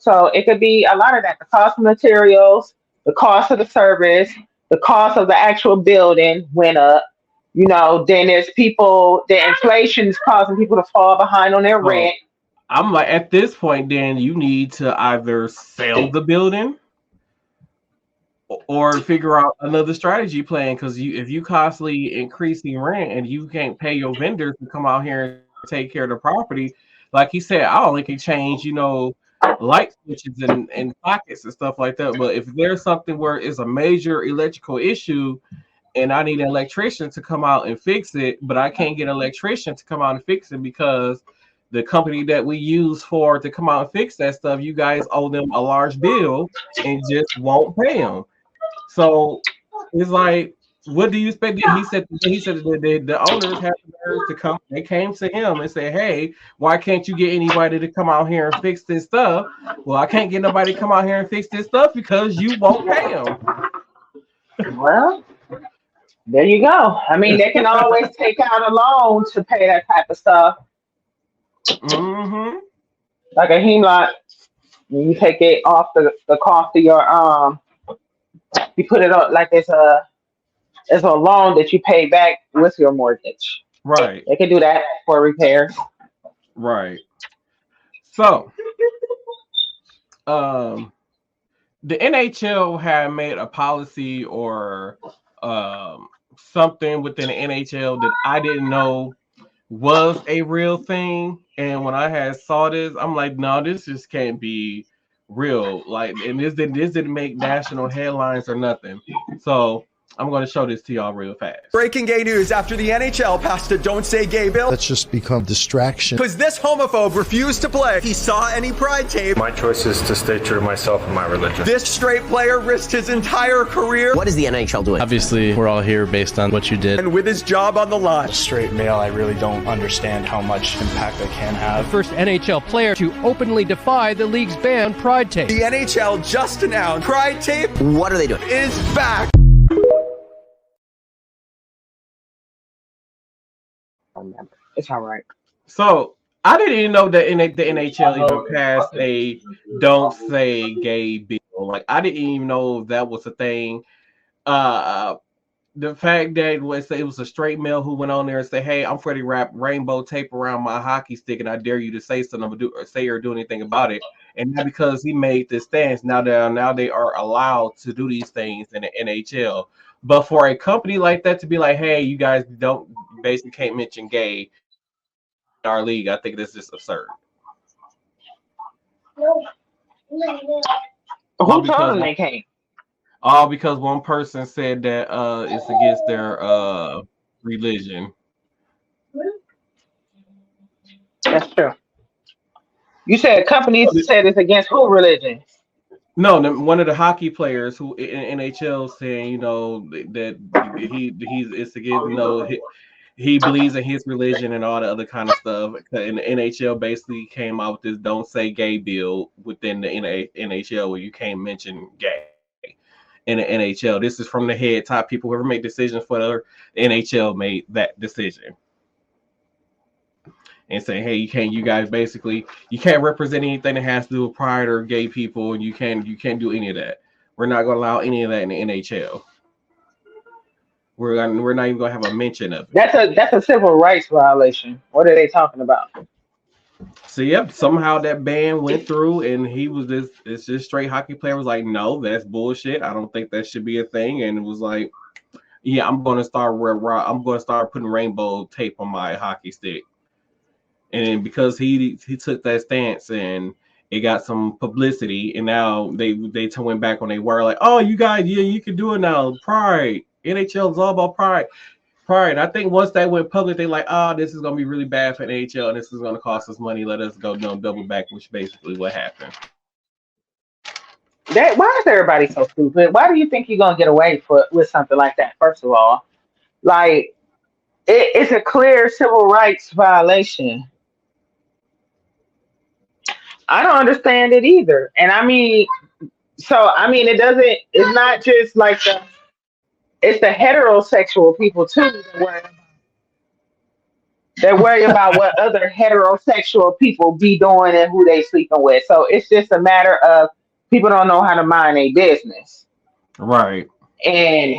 So it could be a lot of that. The cost of materials, the cost of the service, the cost of the actual building went up. Then there's the inflation is causing people to fall behind on their So rent. I'm like, at this point, then you need to either sell the building or figure out another strategy plan, because if you constantly increasing rent and you can't pay your vendors to come out here and take care of the property, like he said, I only can change, light switches and sockets and stuff like that. But if there's something where it's a major electrical issue and I need an electrician to come out and fix it, but I can't get an electrician to come out and fix it because the company that we use to come out and fix that stuff, you guys owe them a large bill and just won't pay them. So it's like, what do you expect? He said that the owners had the nerve to come. They came to him and said, "Hey, why can't you get anybody to come out here and fix this stuff?" Well, I can't get nobody to come out here and fix this stuff because you won't pay them. Well, there you go. I mean, they can always take out a loan to pay that type of stuff, Mm-hmm. like a HELOC. You take it off the cost of your you put it on like it's a loan that you pay back with your mortgage. Right. They can do that for repairs. Right. So, the NHL had made a policy or something within the NHL that I didn't know was a real thing. And when I had saw this, I'm like, no, this just can't be real. Like, and this didn't make national headlines or nothing. So I'm going to show this to y'all real fast. Breaking gay news after the NHL passed a Don't Say Gay bill. That's just become distraction. Because this homophobe refused to play. He saw any pride tape. My choice is to stay true to myself and my religion. This straight player risked his entire career. What is the NHL doing? Obviously, we're all here based on what you did. And with his job on the line. As a straight male, I really don't understand how much impact I can have. The first NHL player to openly defy the league's ban on pride tape. The NHL just announced pride tape. What are they doing? Is back. It's all right. So I didn't even know that the NHL even passed a "Don't Say Gay" bill. Like, I didn't even know that was a thing. The fact that it was a straight male who went on there and said, "Hey, I'm ready to wrap rainbow tape around my hockey stick, and I dare you to say something or do anything about it." And not because he made this stance. Now they are allowed to do these things in the NHL. But for a company like that to be like, "Hey, you guys basically can't mention gay in our league," I think this is absurd. Who told them they can't? All because one person said that it's against their religion. That's true. You said companies said it's against who religion? No, one of the hockey players who in NHL saying, that he's it's against, he believes in his religion and all the other kind of stuff. And the NHL basically came out with this "Don't Say Gay" bill within the NHL, where you can't mention gay in the NHL. This is from the head top people who ever make decisions for the NHL made that decision. And saying, hey, you guys basically can't represent anything that has to do with pride or gay people, and you can't do any of that. We're not going to allow any of that in the NHL. We're not even going to have a mention of it. That's a civil rights violation. What are they talking about? So yep, somehow that ban went through, and he was it's just straight hockey player was like, no, that's bullshit. I don't think that should be a thing, and it was like, yeah, I'm going to start putting rainbow tape on my hockey stick. And because he took that stance and it got some publicity, and now they went back on they were like, oh, you guys, yeah, you can do it now. Pride. NHL is all about pride. Pride. I think once that went public, they like, oh, this is gonna be really bad for NHL, and this is gonna cost us money. Let us go double back, which basically what happened. Why is everybody so stupid? Why do you think you're gonna get away with something like that? First of all, like it's a clear civil rights violation. I don't understand it either. And it's not just like it's the heterosexual people too that worry about what other heterosexual people be doing and who they sleeping with. So it's just a matter of people don't know how to mind their business. Right. And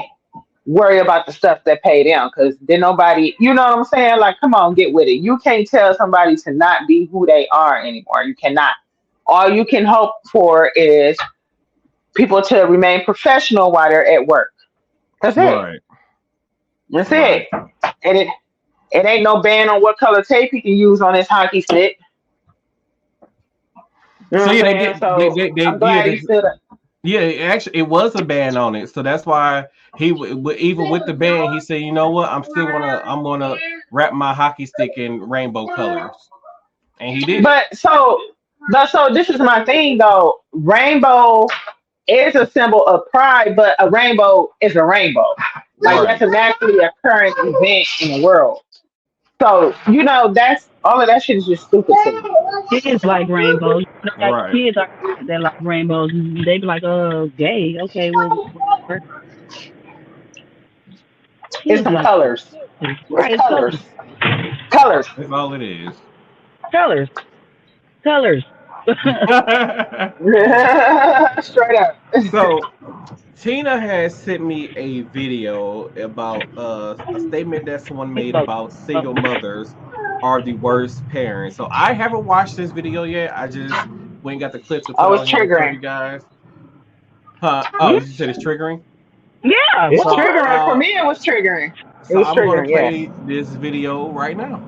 worry about the stuff that pay them, because then nobody, you know what I'm saying? Like, come on, get with it. You can't tell somebody to not be who they are anymore. You cannot. All you can hope for is people to remain professional while they're at work. That's it. Right. That's it. And it ain't no ban on what color tape he can use on his hockey stick. You know so yeah, I'm glad he stood up. Yeah, actually, it was a ban on it, so that's why he even with the ban, he said, you know what, I'm gonna wrap my hockey stick in rainbow colors, and he did. But so this is my thing though. Rainbow is a symbol of pride, but a rainbow is a rainbow. Like Right. that's a naturally occurring event in the world. So that's all of that shit is just stupid to me. Kids like rainbows. Right. Kids that like rainbows. They be like, gay. Okay, well, It's some colors. Right, It's colors. Colors. That's all it is. Colors. Straight up. So Tina has sent me a video about a statement that someone made about single mothers are the worst parents. So I haven't watched this video yet. I just went and got the clips to put Oh, it's on here for triggering. you guys. Oh, you said it's triggering? Yeah. It's So, triggering. For me, it was triggering. It So was I'm going triggering, to play this video right now.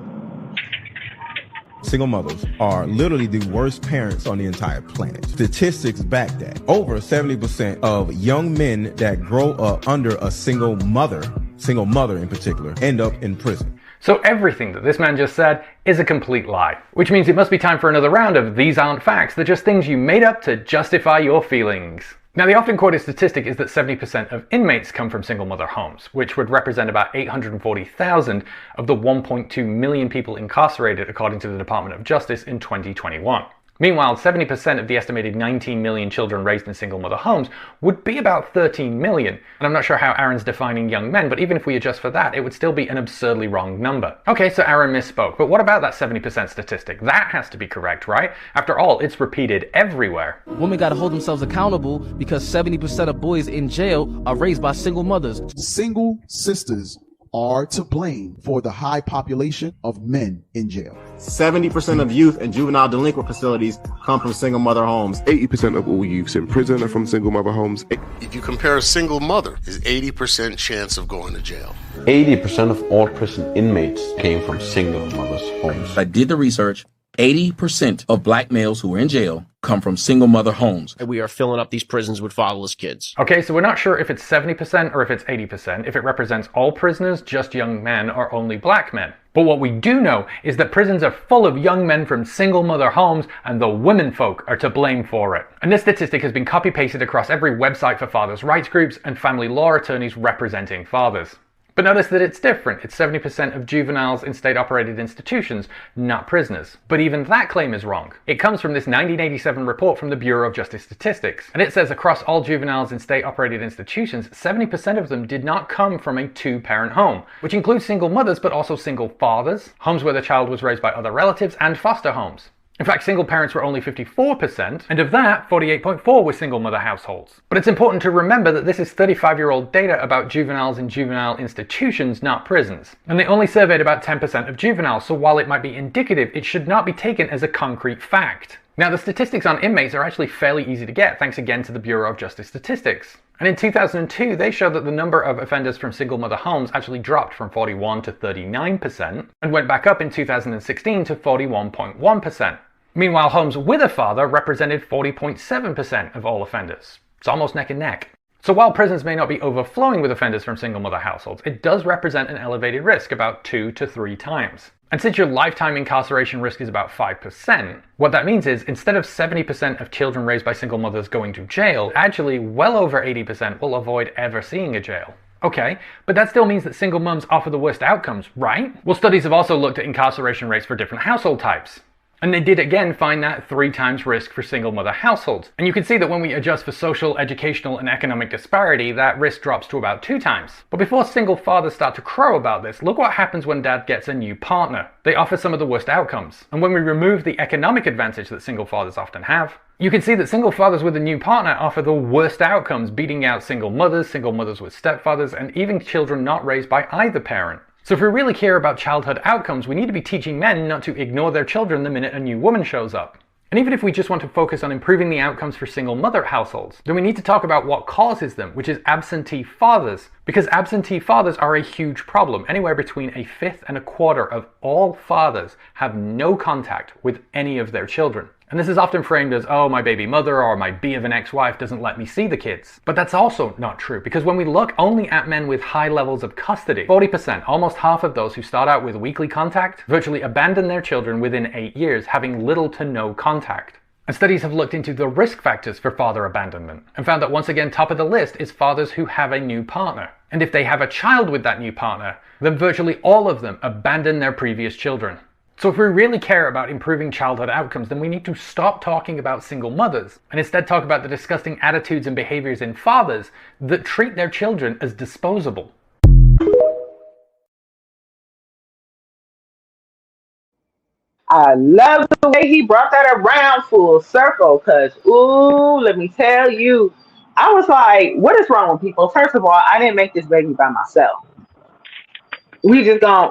Single mothers are literally the worst parents on the entire planet. Statistics back that. Over 70% of young men that grow up under a single mother in particular, end up in prison. So everything that this man just said is a complete lie, which means it must be time for another round of These Aren't Facts. They're just things you made up to justify your feelings. Now, the often quoted statistic is that 70% of inmates come from single mother homes, which would represent about 840,000 of the 1.2 million people incarcerated according to the Department of Justice in 2021. Meanwhile, 70% of the estimated 19 million children raised in single mother homes would be about 13 million. And I'm not sure how Aaron's defining young men, but even if we adjust for that, it would still be an absurdly wrong number. Okay, so Aaron misspoke, but what about that 70% statistic? That has to be correct, right? After all, it's repeated everywhere. Women gotta hold themselves accountable because 70% of boys in jail are raised by single mothers. Single sisters are to blame for the high population of men in jail. 70% of youth in juvenile delinquent facilities come from single mother homes. 80% of all youths in prison are from single mother homes. If you compare a single mother, is 80% chance of going to jail. 80% of all prison inmates came from single mothers' homes. I did the research. 80% of black males who are in jail come from single mother homes. We are filling up these prisons with fatherless kids. Okay, so we're not sure if it's 70% or if it's 80%, if it represents all prisoners, just young men, or only black men. But what we do know is that prisons are full of young men from single mother homes, and the women folk are to blame for it. And this statistic has been copy-pasted across every website for fathers' rights groups and family law attorneys representing fathers. But notice that it's different. It's 70% of juveniles in state-operated institutions, not prisoners. But even that claim is wrong. It comes from this 1987 report from the Bureau of Justice Statistics. And it says across all juveniles in state-operated institutions, 70% of them did not come from a two-parent home, which includes single mothers but also single fathers, homes where the child was raised by other relatives, and foster homes. In fact, single parents were only 54%, and of that, 48.4% were single mother households. But it's important to remember that this is 35-year-old data about juveniles in juvenile institutions, not prisons. And they only surveyed about 10% of juveniles, so while it might be indicative, it should not be taken as a concrete fact. Now, the statistics on inmates are actually fairly easy to get, thanks again to the Bureau of Justice Statistics. And in 2002, they showed that the number of offenders from single mother homes actually dropped from 41 to 39%, and went back up in 2016 to 41.1%. Meanwhile, homes with a father represented 40.7% of all offenders. It's almost neck and neck. So while prisons may not be overflowing with offenders from single mother households, it does represent an elevated risk about 2 to 3 times. And since your lifetime incarceration risk is about 5%, what that means is instead of 70% of children raised by single mothers going to jail, actually well over 80% will avoid ever seeing a jail. Okay, but that still means that single mums offer the worst outcomes, right? Well, studies have also looked at incarceration rates for different household types. And they did again find that 3 times risk for single mother households. And you can see that when we adjust for social, educational, and economic disparity, that risk drops to about 2 times. But before single fathers start to crow about this, look what happens when dad gets a new partner. They offer some of the worst outcomes. And when we remove the economic advantage that single fathers often have, you can see that single fathers with a new partner offer the worst outcomes, beating out single mothers with stepfathers, and even children not raised by either parent. So if we really care about childhood outcomes, we need to be teaching men not to ignore their children the minute a new woman shows up. And even if we just want to focus on improving the outcomes for single mother households, then we need to talk about what causes them, which is absentee fathers. Because absentee fathers are a huge problem. Anywhere between 1/5 and 1/4 of all fathers have no contact with any of their children. And this is often framed as, oh, my baby mother or my bee of an ex-wife doesn't let me see the kids. But that's also not true, because when we look only at men with high levels of custody, 40%, almost half of those who start out with weekly contact, virtually abandon their children within 8 years, having little to no contact. And studies have looked into the risk factors for father abandonment, and found that once again top of the list is fathers who have a new partner. And if they have a child with that new partner, then virtually all of them abandon their previous children. So if we really care about improving childhood outcomes, then we need to stop talking about single mothers and instead talk about the disgusting attitudes and behaviors in fathers that treat their children as disposable. I love the way he brought that around full circle, because, ooh, let me tell you, I was like, what is wrong with people? First of all, I didn't make this baby by myself. We just gonna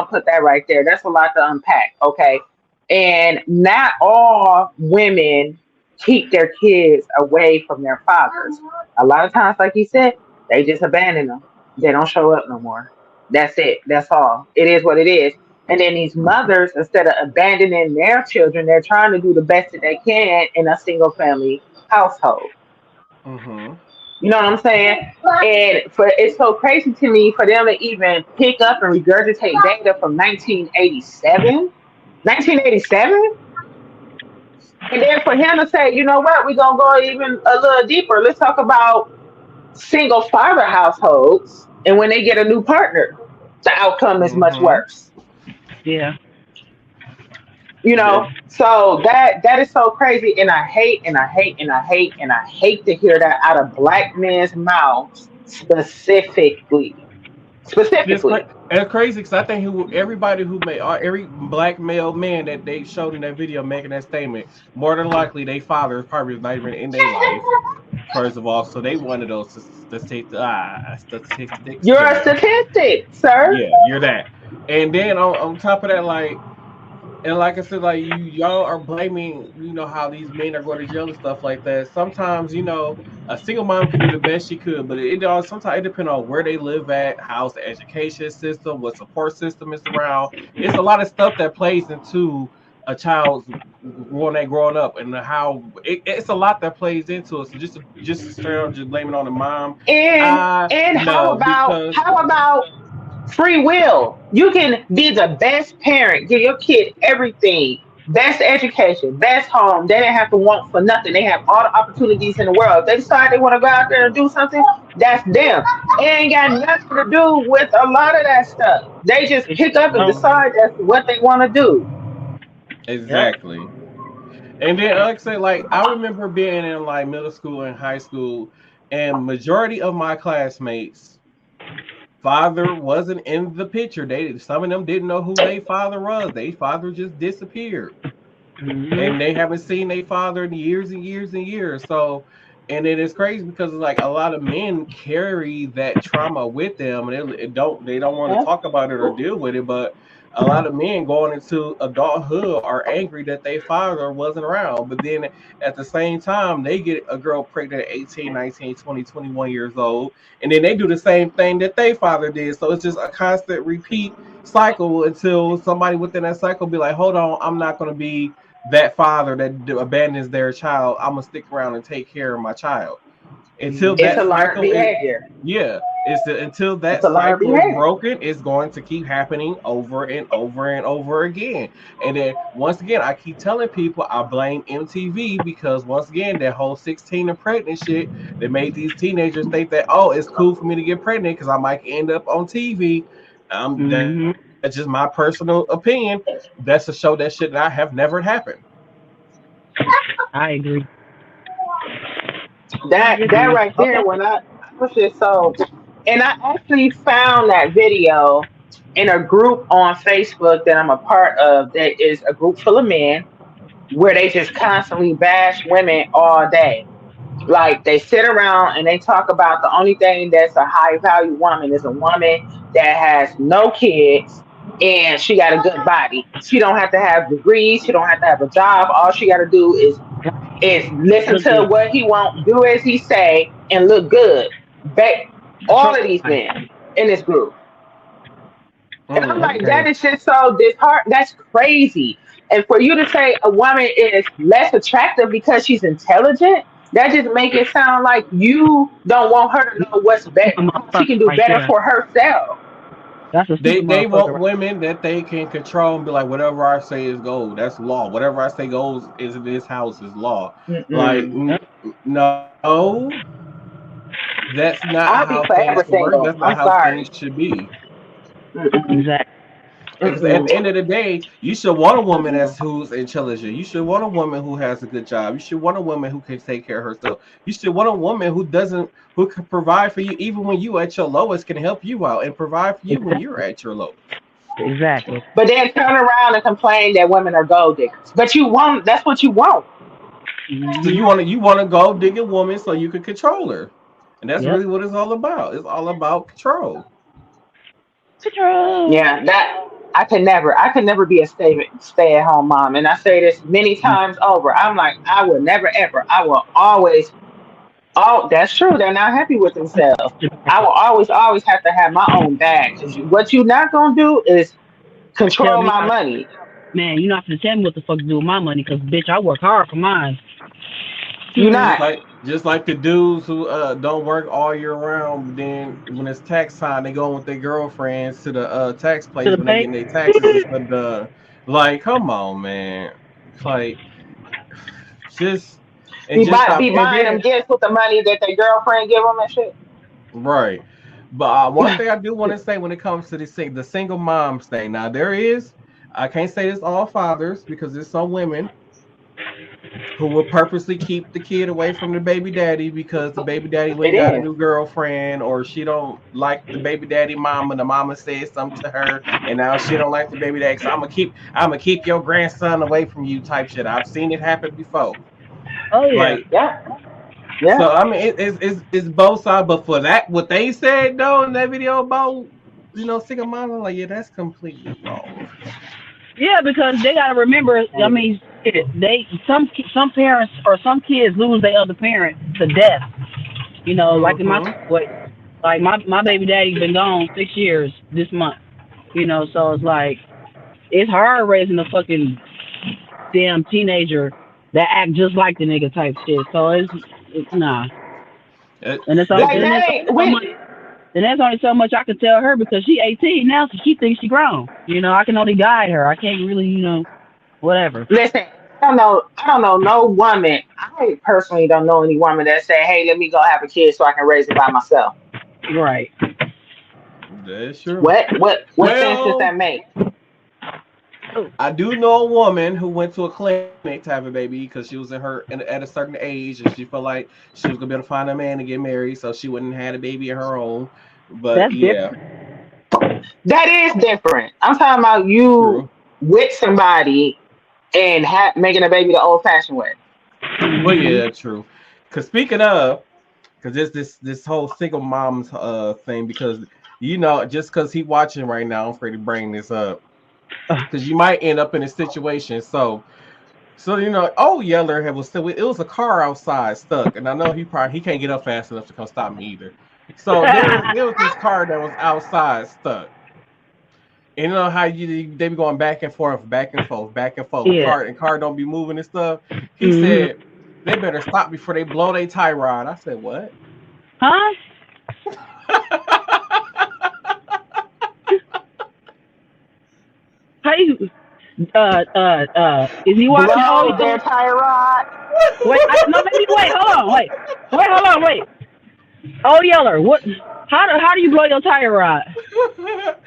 put that right there. That's a lot to unpack, okay? And not all women keep their kids away from their fathers. A lot of times, like you said, they just abandon them. They don't show up no more. That's it. That's all. It is what it is. And then these mothers, instead of abandoning their children, they're trying to do the best that they can in a single family household. Mm-hmm. You know what I'm saying? And it's so crazy to me for them to even pick up and regurgitate data from 1987. 1987? And then for him to say, you know what, we're going to go even a little deeper. Let's talk about single father households. And when they get a new partner, the outcome is much worse. Yeah. You know, so that is so crazy, and I hate to hear that out of black men's mouths specifically. It's crazy because I think everybody who made every black male man that they showed in that video making that statement, more than likely their father probably was not even in their life. First of all, so they one of those statistics. You're a statistic, sir. Yeah, you're that. And then on top of that, like I said, like y'all are blaming, how these men are going to jail and stuff like that. Sometimes, a single mom can do the best she could, but sometimes it depends on where they live at, how's the education system, what support system is around. It's a lot of stuff that plays into a child's when they growing up and how it's a lot that plays into it. So just straight up just blame it on the mom. And how about free will? You can be the best parent, give your kid everything, best education, best home. They didn't have to want for nothing. They have all the opportunities in the world. If they decide they want to go out there and do something, that's them. It ain't got nothing to do with a lot of that stuff. They just pick up and decide that's what they want to do. Exactly. And then like I say, like I remember being in like middle school and high school, and majority of my classmates' father wasn't in the picture. Some of them didn't know who their father was. Their father just disappeared. And they haven't seen their father in years and years and years. So, and it is crazy because like a lot of men carry that trauma with them, and they don't want to talk about it or deal with it. But a lot of men going into adulthood are angry that their father wasn't around. But then at the same time, they get a girl pregnant at 18, 19, 20, 21 years old, and then they do the same thing that their father did. So it's just a constant repeat cycle until somebody within that cycle be like, hold on, I'm not going to be that father that abandons their child. I'm gonna stick around and take care of my child until it's a learned behavior. Until that cycle is broken, it's going to keep happening over and over and over again. And then once again, I keep telling people I blame MTV because once again, that whole 16 and pregnant shit that made these teenagers think that it's cool for me to get pregnant because I might end up on TV. That's just my personal opinion. That's a show that should not have never happened. I agree. That right there, when I push it and I actually found that video in a group on Facebook that I'm a part of. That is a group full of men where they just constantly bash women all day. Like they sit around and they talk about the only thing that's a high value woman is a woman that has no kids and she got a good body. She don't have to have degrees. She don't have to have a job. All she got to do is listen to what he wants, do as he say, and look good. All of these men in this group. And I'm like, that is just so disheartening. That's crazy. And for you to say a woman is less attractive because she's intelligent, that just make it sound like you don't want her to know what's better. She can do better for herself. They want women that they can control and be like, whatever I say is gold. That's law. Whatever I say goes is in this house is law. Like, no, that's not how things work. That's not how things should be. Exactly. Because at the end of the day, you should want a woman who's intelligent. You should want a woman who has a good job. You should want a woman who can take care of herself. You should want a woman who can provide for you even when you at your lowest, can help you out and provide for you when you're at your lowest. Exactly. But then turn around and complain that women are gold diggers. But that's what you want. So you want a gold digging woman so you can control her. And that's really what it's all about. It's all about control. Yeah, that I could never be a stay-at-home mom. And I say this many times over. I'm like, I will never ever. I will always. Oh, that's true. They're not happy with themselves. I will always have to have my own bag. What you're not gonna do is control my money. Man, you're not gonna tell me what the fuck to do with my money, because bitch, I work hard for mine. You're not. Just like the dudes who don't work all year round, but then when it's tax time, they go with their girlfriends to the tax place when they get their taxes and stuff done. Like, come on, man. Like, just be buying them gifts with the money that their girlfriend give them and shit. Right. But one thing I do want to say when it comes to the single moms thing, now I can't say it's all fathers because there's some women who will purposely keep the kid away from the baby daddy because the baby daddy went got a new girlfriend, or she don't like the baby daddy mama. The mama said something to her, and now she don't like the baby daddy. So I'm gonna keep your grandson away from you, type shit. I've seen it happen before. Oh yeah, yeah. So I mean, it's both sides. But for that, what they said though in that video about single mom, I'm like, yeah, that's completely wrong. Yeah, because they gotta remember. I mean, some parents or some kids lose their other parent to death. Like in my baby daddy's been gone 6 years this month. So it's like it's hard raising a fucking damn teenager that act just like the nigga type shit. So it's nah. And it's only, Like that ain't then there's only so much I can tell her because she 18 now, so she thinks she grown. You know, I can only guide her. I can't really, whatever. Listen, I don't know no woman. I personally don't know any woman that say, "Hey, let me go have a kid so I can raise it by myself." Right. That's true. What sense does that make? I do know a woman who went to a clinic to have a baby because she was at a certain age and she felt like she was gonna be able to find a man to get married, so she wouldn't have a baby of her own. But that's yeah, different. That is different. I'm talking about you with somebody and making a baby the old-fashioned way. Well, yeah, true. Because speaking of, because this whole single moms thing, because just because he watching right now, I'm afraid to bring this up. Because you might end up in a situation. So Yeller it was a car outside stuck, and I know he can't get up fast enough to come stop me either. So there was this car that was outside stuck. And you know how they be going back and forth. Yeah. Car don't be moving and stuff. He said they better stop before they blow their tie rod. I said, what? Huh? How you is he watching all their tie rod? Wait, hold on, wait. Oh, Yeller, what? How do you blow your tire rod?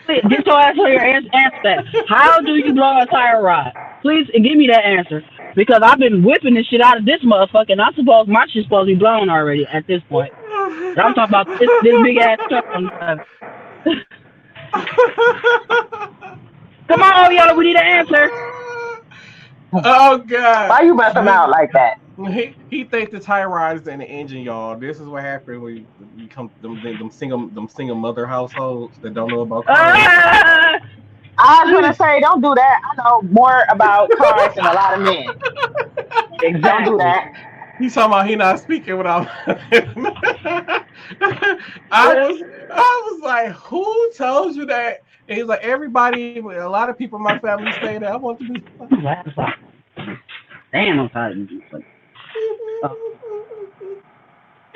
Please, get your ass on your answer that. How do you blow a tire rod? Please give me that answer because I've been whipping this shit out of this motherfucker, and my shit's supposed to be blown already at this point. And I'm talking about this big ass truck on the Come on, Yeller, we need an answer. Oh God! Why you mess him out like that? He think the tire rod is in the engine, y'all. This is what happened when you come them single mother households that don't know about cars. I was gonna say, don't do that. I know more about cars than a lot of men. Exactly. Don't do that. He's talking about he not speaking without. I was like, who told you that? And he's like, everybody, a lot of people in my family say that. I want to be. Damn, I'm tired of this.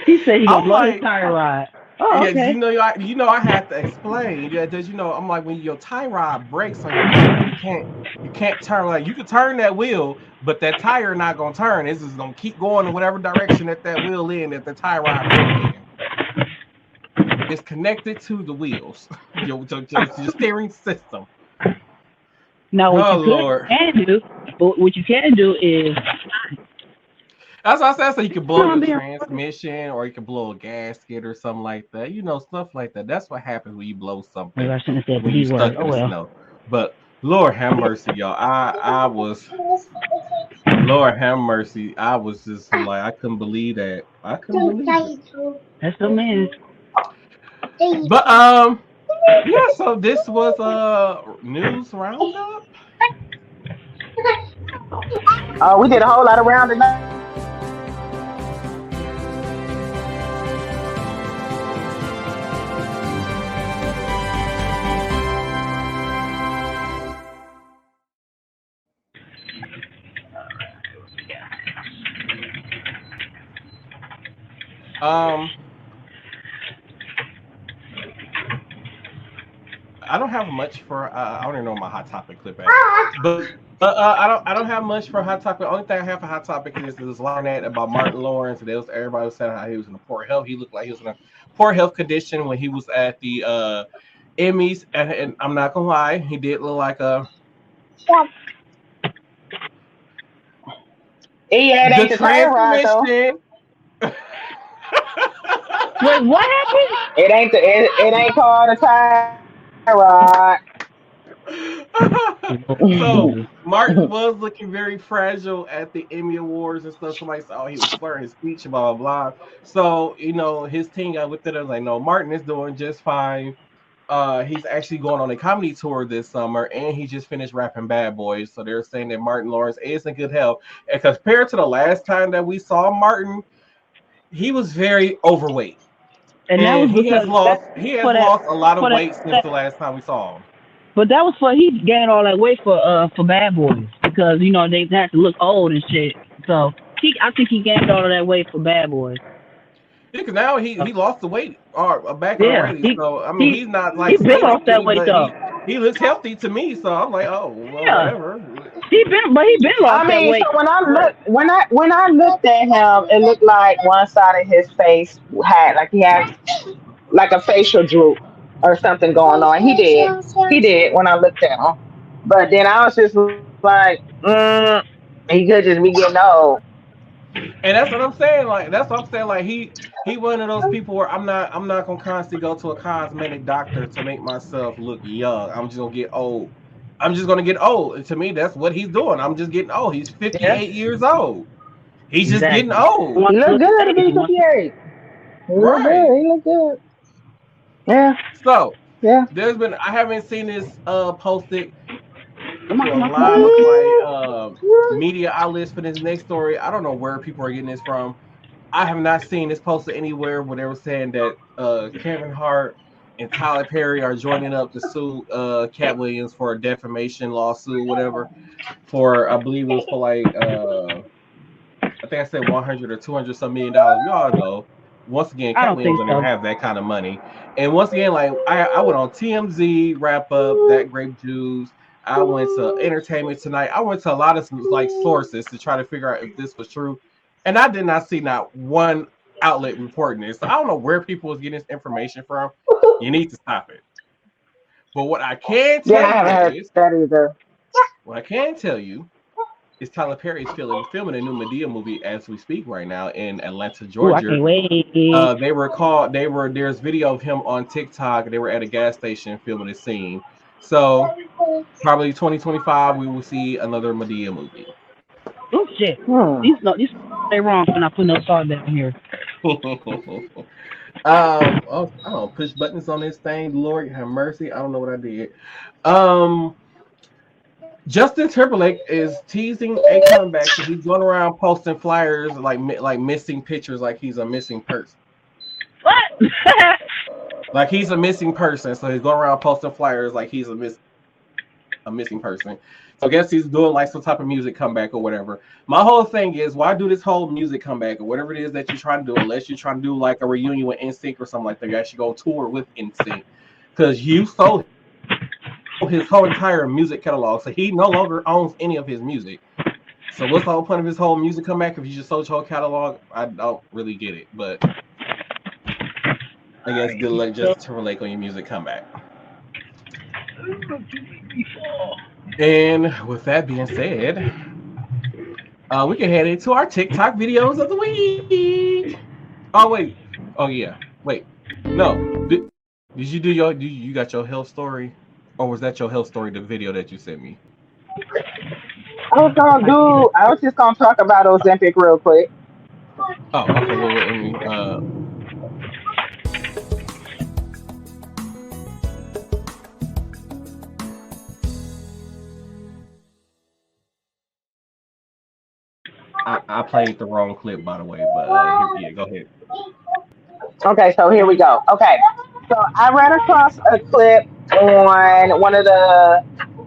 He said he gonna blow his tire rod. Oh, okay. Yeah, I have to explain. Yeah, does I'm like when your tie rod breaks on you can't turn. Like you can turn that wheel, but that tire not gonna turn. It's just gonna keep going in whatever direction that wheel in that the tie rod broke in. It's connected to the wheels, your steering system. Now, what you can do is. That's what I said. So you can blow the transmission, or you can blow a gasket or something like that. Stuff like that. That's what happens when you blow something. Maybe I shouldn't have said the B word. Oh well. Snow. But Lord have mercy, y'all. Lord have mercy. I was just like, I couldn't believe that. That's so man. But yeah. So this was a news roundup. We did a whole lot of rounding up. I don't have much for I don't even know my hot topic clip at, but I don't have much for hot topic. The only thing I have for hot topic is this line about Martin Lawrence. Everybody was saying how he was in a poor health. He looked like he was in a poor health condition when he was at the Emmys, and I'm not gonna lie, he did look like a. Yeah, it ain't the tire rod though. Wait, what happened? It ain't called a tire rod. So Martin was looking very fragile at the Emmy Awards and stuff. Somebody said, "Oh, he was slurring his speech, blah blah blah." So his team got with it. I was like, "No, Martin is doing just fine. He's actually going on a comedy tour this summer, and he just finished rapping Bad Boys." So they're saying that Martin Lawrence is in good health. And compared to the last time that we saw Martin, he was very overweight, and he has lost a lot of weight since the last time we saw him. But that was he gained all that weight for Bad Boys, because because they have to look old and shit. So I think he gained all of that weight for Bad Boys. Yeah, because now he lost the weight back Yeah, already. So I mean, he's not like he been lost that weight but though. he looks healthy to me. So I'm like, oh, well, Yeah. whatever. He been lost that weight. So when I looked at him, it looked like one side of his face had like a facial droop or something going on. He did when I looked at him. But then I was just like, he could just be getting old. And that's what I'm saying. Like he one of those people where I'm not gonna constantly go to a cosmetic doctor to make myself look young. I'm just gonna get old. I'm just gonna get old. And to me, that's what he's doing. I'm just getting old. He's 58 years old. He's just getting old. He look good to be 58. He look good. He look good. Yeah. So yeah, I haven't seen this posted to a lot of media outlets for this next story. I don't know where people are getting this from. I have not seen this posted anywhere where they were saying that Kevin Hart and Tyler Perry are joining up to sue Cat Williams for a defamation lawsuit, whatever. For I believe it was for like I think I said 100 or 200 some $1 million. You all know. Once again, Cat Williams doesn't have that kind of money. And once again, like I went on TMZ, Wrap Up, That Grape Juice. I went to Entertainment Tonight. I went to a lot of like sources to try to figure out if this was true, and I did not see not one outlet reporting this. So I don't know where people was getting this information from. You need to stop it. But what I can tell you is what I can tell you is Tyler Perry is filming a new Medea movie as we speak right now in Atlanta, Georgia. Ooh, I can't wait. There's video of him on TikTok. They were at a gas station filming a scene. So probably 2025 we will see another Medea movie. Oh shit! These they wrong for not putting no salt down here. I don't push buttons on this thing. Lord have mercy. I don't know what I did. Justin Timberlake is teasing a comeback. So he's going around posting flyers like missing pictures, like he's a missing person. What? Like he's a missing person, so he's going around posting flyers like he's a missing person. So I guess he's doing like some type of music comeback or whatever. My whole thing is, why do this whole music comeback or whatever it is that you're trying to do, unless you're trying to do like a reunion with NSYNC or something like that. You actually go tour with NSYNC because you sold his whole entire music catalog, so he no longer owns any of his music. So what's the whole point of his whole music comeback if you just sold your whole catalog? I don't really get it, but I guess good luck Justin Timberlake on your music comeback. And with that being said, we can head into our TikTok videos of the week. Oh wait, wait, no. Did you do you got your health story, or was that your health story? The video that you sent me. I was just gonna talk about Ozempic real quick. Oh, okay. Well, let me. I played the wrong clip, by the way, but go ahead. Okay, so here we go. Okay, so I ran across a clip on one of the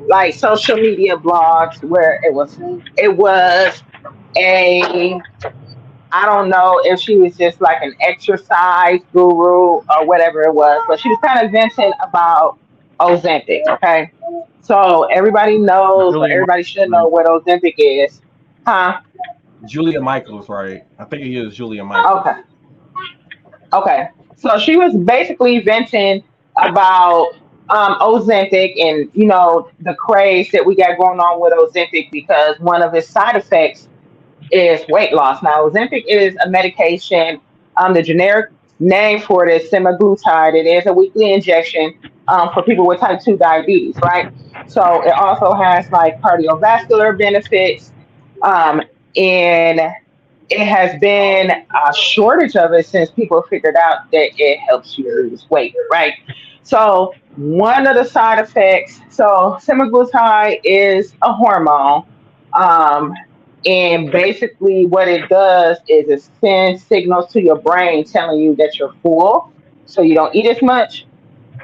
like social media blogs where it was a, I don't know if she was just like an exercise guru or whatever it was, but she was kind of venting about Ozempic. Okay, so everybody knows, or everybody should know what Ozempic is, huh? Julia Michaels, right? I think it is Julia Michaels. Okay. So she was basically venting about Ozempic and, the craze that we got going on with Ozempic because one of its side effects is weight loss. Now, Ozempic is a medication. The generic name for it is semaglutide. It is a weekly injection for people with type 2 diabetes, right? So it also has like cardiovascular benefits. And it has been a shortage of it since people figured out that it helps you lose weight, right? So one of the side effects, so semaglutide is a hormone. And basically what it does is it sends signals to your brain telling you that you're full, so you don't eat as much.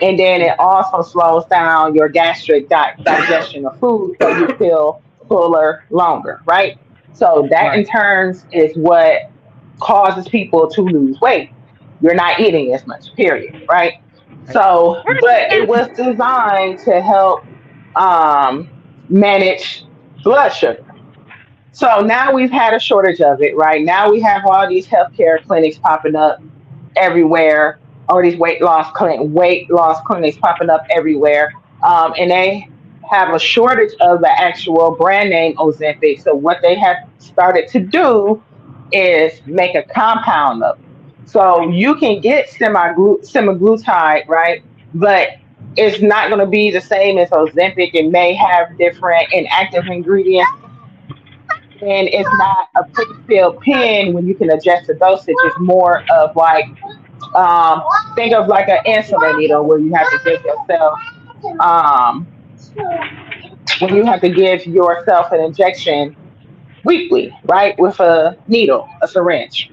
And then it also slows down your gastric digestion of food, so you feel fuller, longer, right? So that in turn is what causes people to lose weight. You're not eating as much, period, right? So, but it was designed to help manage blood sugar. So now we've had a shortage of it, right? Now we have all these healthcare clinics popping up everywhere, all these weight loss clinics popping up everywhere, and they have a shortage of the actual brand name Ozempic. So what they have started to do is make a compound of it. So you can get semaglutide, right? But it's not going to be the same as Ozempic. It may have different inactive ingredients, and it's not a pre-filled pen when you can adjust the dosage. It's more of like, think of like an insulin needle where you have to give yourself, an injection weekly, right? With a needle, a syringe.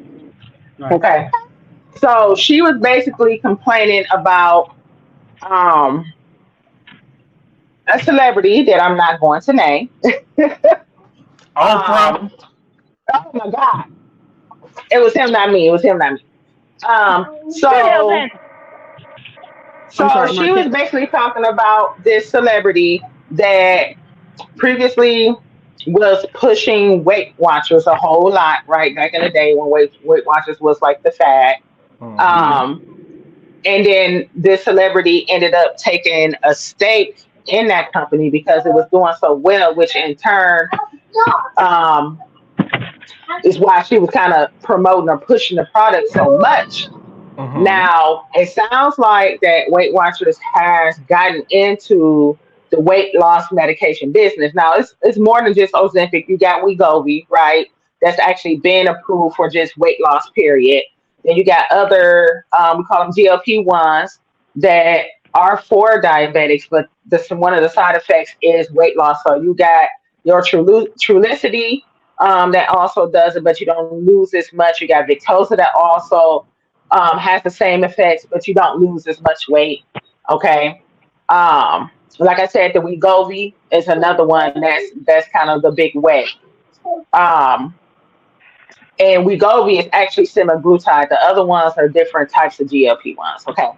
Right. Okay. So she was basically complaining about a celebrity that I'm not going to name. Oh my God. It was him, not me. So she was basically talking about this celebrity that previously was pushing Weight Watchers a whole lot, right? Back in the day when Weight Watchers was like the fad. And then this celebrity ended up taking a stake in that company because it was doing so well, which in turn is why she was kind of promoting or pushing the product so much. Now, it sounds like that Weight Watchers has gotten into the weight loss medication business. Now, it's more than just Ozempic. You got Wegovy, right? That's actually been approved for just weight loss, period. Then you got other, we call them GLP-1s that are for diabetics, but one of the side effects is weight loss. So you got your Trulicity that also does it, but you don't lose as much. You got Victoza that also has the same effects, but you don't lose as much weight. Okay. Like I said, the Wegovy is another one that's kind of the big wet. And Wegovy is actually semaglutide. The other ones are different types of GLP-1s. Okay.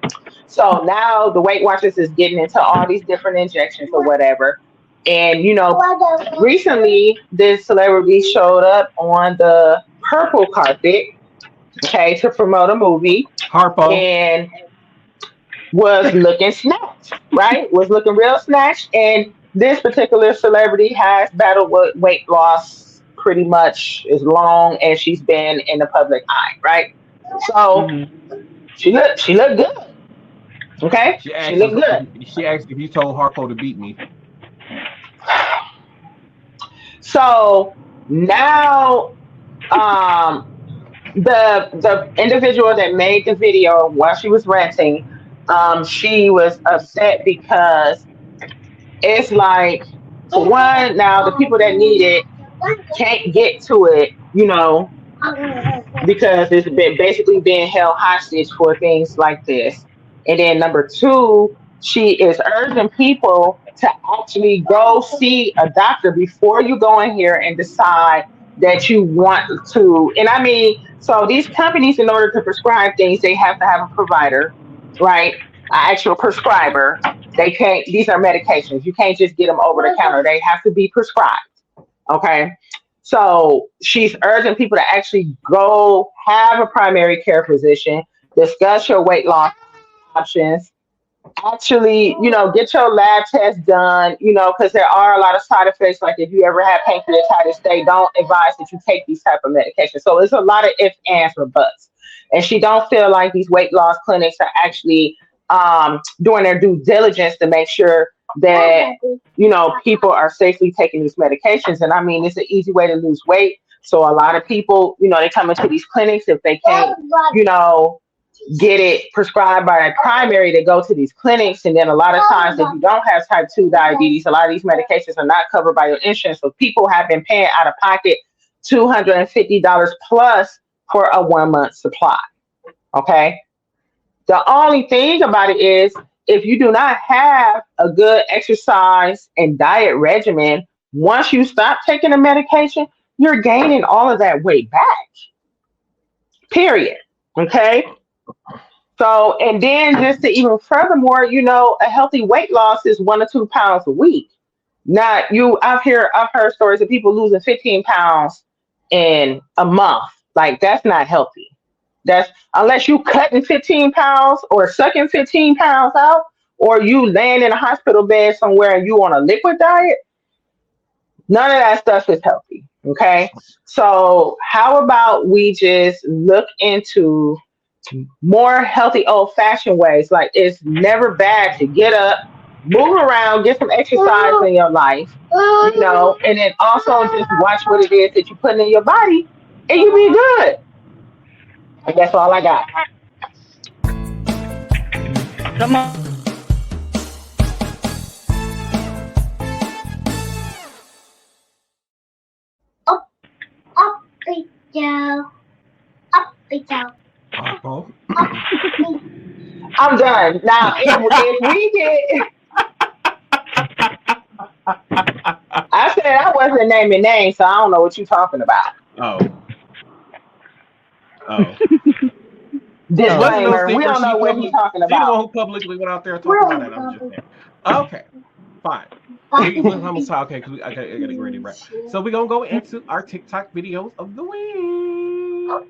So now the Weight Watchers is getting into all these different injections or whatever. And, recently this celebrity showed up on the purple carpet, okay, to promote a movie. Harpo. And was looking snatched, right? Was looking real snatched. And this particular celebrity has battled with weight loss pretty much as long as she's been in the public eye, right? So she looked good. Okay? She looked good. She asked if you told Harpo to beat me. So now the individual that made the video while she was ranting, she was upset because it's like, for one, now the people that need it can't get to it, because it's been basically being held hostage for things like this. And then number two, she is urging people to actually go see a doctor before you go in here and decide that you want to. And I mean, so these companies, in order to prescribe things, they have to have a provider, right? An actual prescriber. They can't, these are medications. You can't just get them over the counter. They have to be prescribed. Okay. So she's urging people to actually go have a primary care physician, discuss your weight loss options, actually, get your lab test done, because there are a lot of side effects. Like if you ever have pancreatitis, they don't advise that you take these type of medications. So it's a lot of ifs, ands, or buts. And she don't feel like these weight loss clinics are actually doing their due diligence to make sure that, people are safely taking these medications. And I mean, it's an easy way to lose weight. So a lot of people, they come into these clinics if they can't, get it prescribed by a primary, they go to these clinics. And then a lot of times, if you don't have type 2 diabetes, a lot of these medications are not covered by your insurance. So people have been paying out of pocket $250 plus for a 1 month supply. Okay. The only thing about it is, if you do not have a good exercise and diet regimen, once you stop taking the medication, you're gaining all of that weight back. Period. Okay. So, and then just to even furthermore, a healthy weight loss is 1 to 2 pounds a week. Not you. I've heard stories of people losing 15 pounds in a month. Like that's not healthy. That's unless you cutting 15 pounds or sucking 15 pounds out, or you laying in a hospital bed somewhere and you on a liquid diet. None of that stuff is healthy. Okay. So how about we just look into more healthy old fashioned ways? Like it's never bad to get up, move around, get some exercise in your life, and then also just watch what it is that you're putting in your body and you be good. And that's all I got. Come on. I'm done. Now, if we get... I said I wasn't naming names, so I don't know what you're talking about. Disclaimer, we don't know what he's talking about. She the one who publicly went out there talking about that. I'm just saying. Okay, fine. Okay, because I gotta get ready, right? So we're gonna go into our TikTok videos of the week.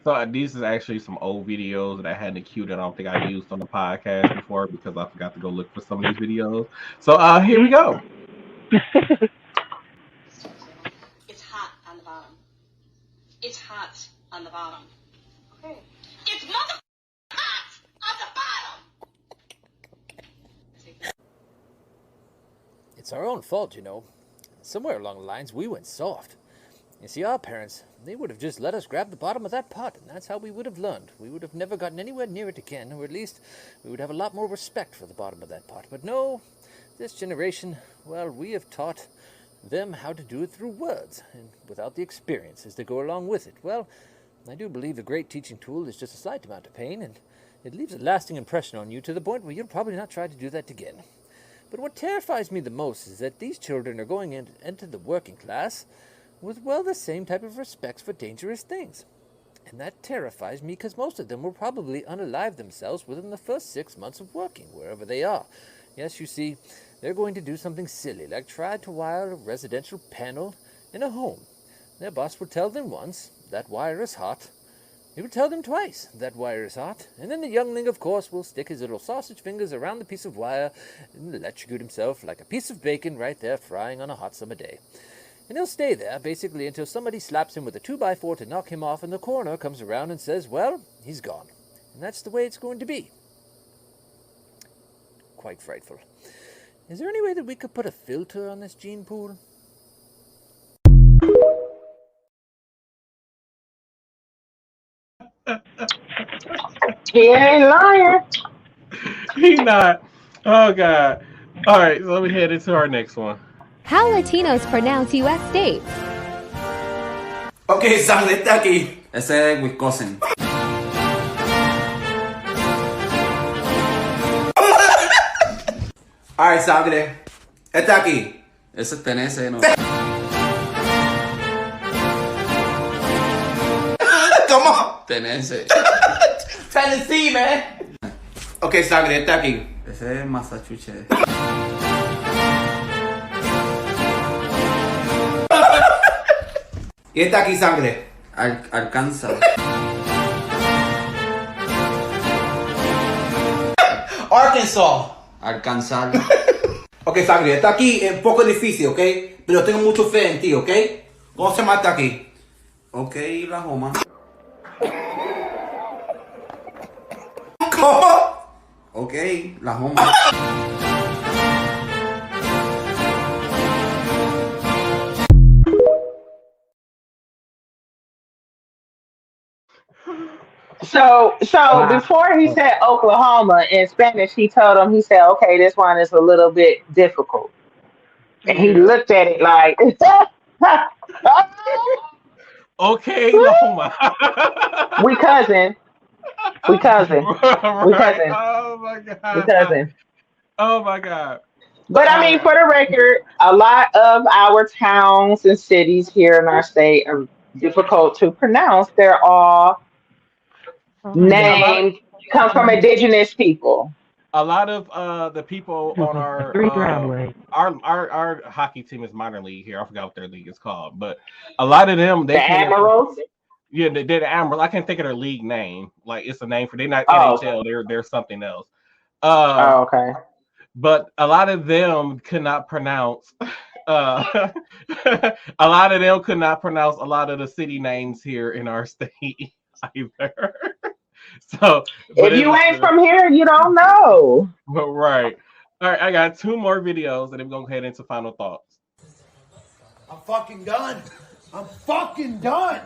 So these is actually some old videos that I had in the queue that I don't think I used on the podcast before because I forgot to go look for some of these videos. So here we go. It's hot on the bottom. It's hot on the bottom. Okay. It's mother hot on the bottom. It's our own fault, Somewhere along the lines, we went soft. You see, our parents, they would have just let us grab the bottom of that pot, and that's how we would have learned. We would have never gotten anywhere near it again, or at least we would have a lot more respect for the bottom of that pot. But no, this generation, well, we have taught them how to do it through words, and without the experiences that go along with it. Well, I do believe a great teaching tool is just a slight amount of pain, and it leaves a lasting impression on you to the point where you'll probably not try to do that again. But what terrifies me the most is that these children are going into the working class with, well, the same type of respects for dangerous things. And that terrifies me because most of them will probably unalive themselves within the first 6 months of working, wherever they are. Yes, you see, they're going to do something silly, like try to wire a residential panel in a home. Their boss will tell them once, that wire is hot. He will tell them twice, that wire is hot. And then the youngling, of course, will stick his little sausage fingers around the piece of wire and electrocute himself like a piece of bacon right there frying on a hot summer day. And he'll stay there, basically, until somebody slaps him with a 2x4 to knock him off, and the coroner comes around and says, well, he's gone. And that's the way it's going to be. Quite frightful. Is there any way that we could put a filter on this gene pool? He ain't lying. He not. Oh, God. All right, so let me head into our next one. How Latinos pronounce U.S. states. Ok, sangre está aquí. Ese es Wisconsin. Alright, sangre. Está aquí. Ese es Tennessee, ¿no? ¿Cómo? Tennessee. Tennessee, man. Ok, sangre, está aquí. Ese es Massachusetts. Y está aquí, sangre. Arkansas. Arkansas. Arkansas. Ok, sangre, está aquí, es un poco difícil, ¿ok? Pero tengo mucho fe en ti, ¿ok? ¿Cómo se mata aquí? Ok, Oklahoma. ¿Cómo? Ok, Oklahoma. So before he said Oklahoma in Spanish, he told him, he said, okay, this one is a little bit difficult. And he looked at it like, okay, Oklahoma. We cousin. We cousin. Right. We cousin. Oh my We god. cousin. Oh my god. But I mean, for the record, a lot of our towns and cities here in our state are difficult to pronounce. They're all Yeah, named come from indigenous people. a lot of the people on our hockey team is minor league here. I forgot what their league is called, but a lot of them The Admirals. Yeah, they're the Admirals. I can't think of their league name. Like it's a name for they're not Oh. NHL. They're something else. Oh, okay. But a lot of them could not pronounce. A lot of them could not pronounce a lot of the city names here in our state either. So, If you ain't from here, you don't know. but right. All right, I got 2 more videos, and then we're gonna head into final thoughts. I'm fucking done. I'm fucking done.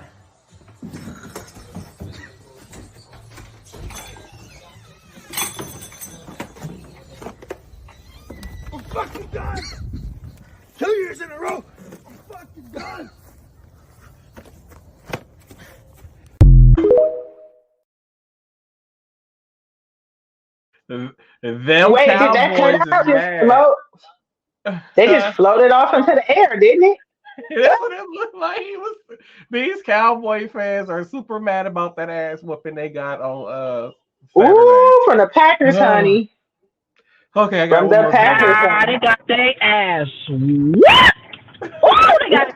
I'm fucking done. 2 years in a row. I'm fucking done. Them Wait, did that Cowboys cut out is just mad. float? They just floated off into the air, didn't it? That's what it looked like. These Cowboy fans are super mad about that ass whooping they got on Saturday. Ooh, from the Packers, honey. Okay, I got From one the more Packers, video. honey. They got their ass whooped. Oh, they got.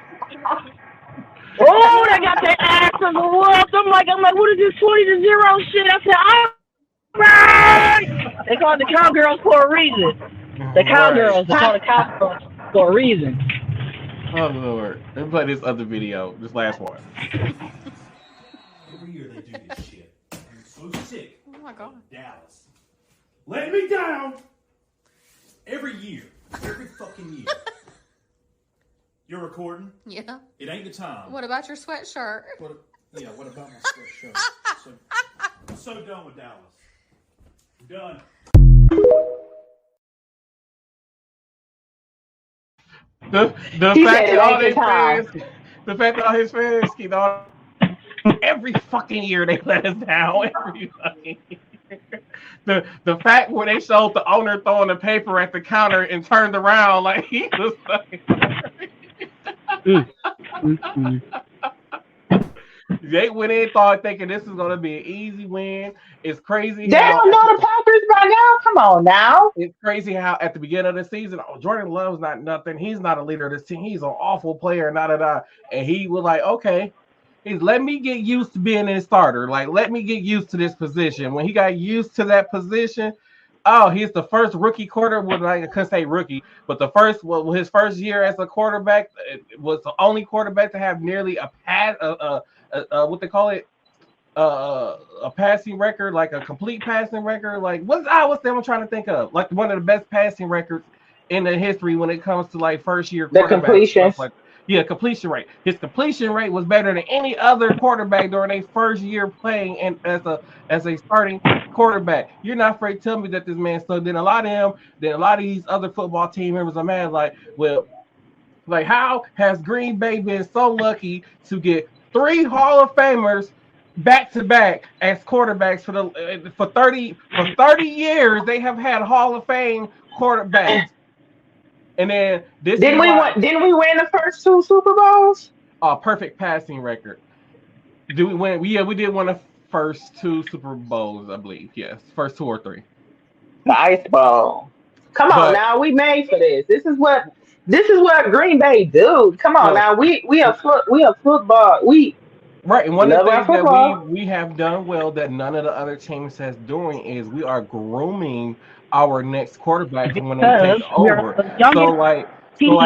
Oh, they got their asses whooped. I'm like, what is this 20-0 shit? I said, all right. They call it the Cowgirls for a reason. The Cowgirls, they call it Cowgirls for a reason. Oh Lord. Let me play this other video, this last one. Every year they do this shit. I'm so sick. Oh my god. Dallas. Let me down. Every year. Every fucking year. You're recording? Yeah. It ain't the time. What about your sweatshirt? What about my sweatshirt? I'm so done with Dallas. I'm done. The He fact said it that all ain't his the time. fans, the fact that all his fans keep on every fucking year they let us down. Every fucking year. The fact where they showed the owner throwing the paper at the counter and turned around like he was like they went in thought thinking this is gonna be an easy win. It's crazy. They don't know the Packers by now. Come on now. It's crazy how at the beginning of the season, Jordan Love's not nothing. He's not a leader of this team. He's an awful player. And he was like, okay, let me get used to being a starter. Like, let me get used to this position. When he got used to that position, he's the first rookie quarterback. I couldn't say rookie, but his first year as a quarterback was the only quarterback to have nearly a pass, what they call it, a passing record, like a complete passing record. Like what's that I'm trying to think of? Like one of the best passing records in the history when it comes to like first year The quarterbacks. completions. Like, yeah, completion rate. His completion rate was better than any other quarterback during their first year playing and as a starting quarterback. You're not afraid to tell me that this man so then a lot of these other football team members are mad like, well, like how has Green Bay been so lucky to get 3 Hall of Famers back to back as quarterbacks for 30 years? They have had Hall of Fame quarterbacks. And then Didn't we win the first 2 Super Bowls? Perfect passing record. Did we win? We did win the first 2 Super Bowls, I believe. Yes, first 2 or 3. The Ice Bowl. Come on now, we made for this. This is what Green Bay do. Come on now, we are football. Right, and one of the things football. that we have done well that none of the other teams has doing is we are grooming our next quarterback when they take over. So like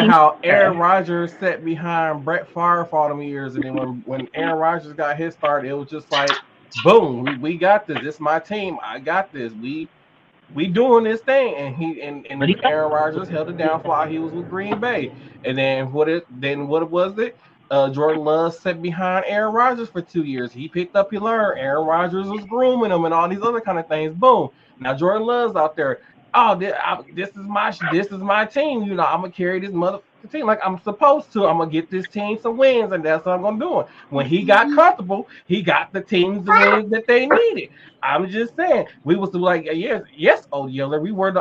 how Aaron Rodgers sat behind Brett Favre for all them years, and then when Aaron Rodgers got his start, it was just like, boom, we got this. This is my team. I got this. We doing this thing, and Aaron Rodgers held it down while he was with Green Bay, and then what was it? Jordan Love sat behind Aaron Rodgers for 2 years. He picked up, he learned. Aaron Rodgers was grooming him and all these other kind of things. Boom. Now Jordan Love's out there. This is my team. I'm gonna carry this motherfucking the team like I'm supposed to. I'm gonna get this team some wins, and that's what I'm gonna do. When he got comfortable, he got the teams the wins that they needed. I'm just saying, we was like, yes, old Yeller. We were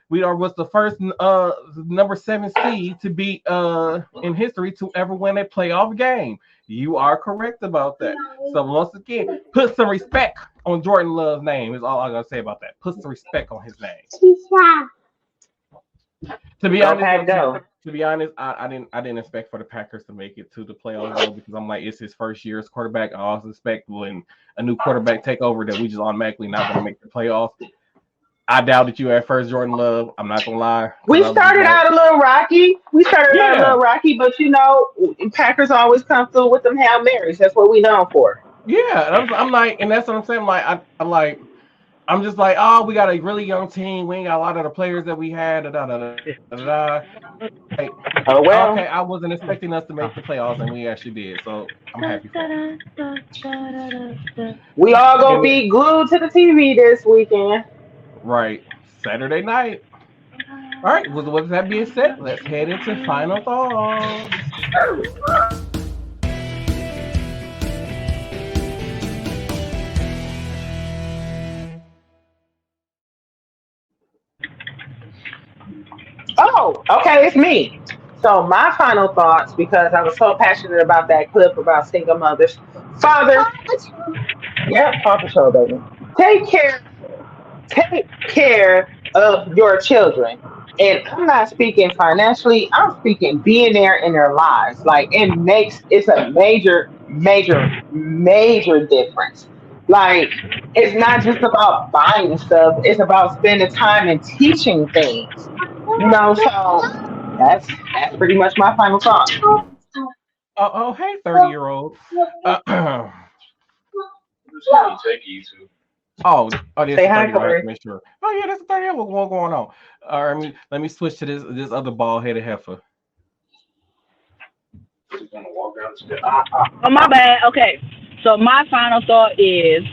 was the first number 7 seed to be in history to ever win a playoff game. You are correct about that. So once again, put some respect on Jordan Love's name is all I gotta say about that. Put some respect on his name. To be honest, I didn't expect for the Packers to make it to the playoffs though, because I'm like, it's his first year as quarterback. I also expect when a new quarterback take over that we just automatically not gonna make the playoffs. I doubted you at first, Jordan Love. I'm not gonna lie. We started out a little rocky. But Packers always come through with them Hail Marys. That's what we known for. Yeah, I'm like, and that's what I'm saying. I'm just like, oh, we got a really young team. We ain't got a lot of the players that we had. Like, oh well. Okay, I wasn't expecting us to make the playoffs, and we actually did. So I'm happy for it. We all gonna be glued to the TV this weekend. Right, Saturday night. All right. With that being said, let's head into final thoughts. Oh, okay, it's me. So my final thoughts, because I was so passionate about that clip about single mothers. Father, Paw Patrol, baby. Take care of your children. And I'm not speaking financially, I'm speaking being there in their lives. Like it's a major difference. Like, it's not just about buying stuff, it's about spending time and teaching things. So that's pretty much my final thought. Oh, hey, 30-year-old. This Say hi, 30, Corey. right? Make sure. Oh yeah, that's a 30-year-old. What's going on? All right, let me switch to this other bald-headed heifer. Oh, my bad. Okay, so my final thought is,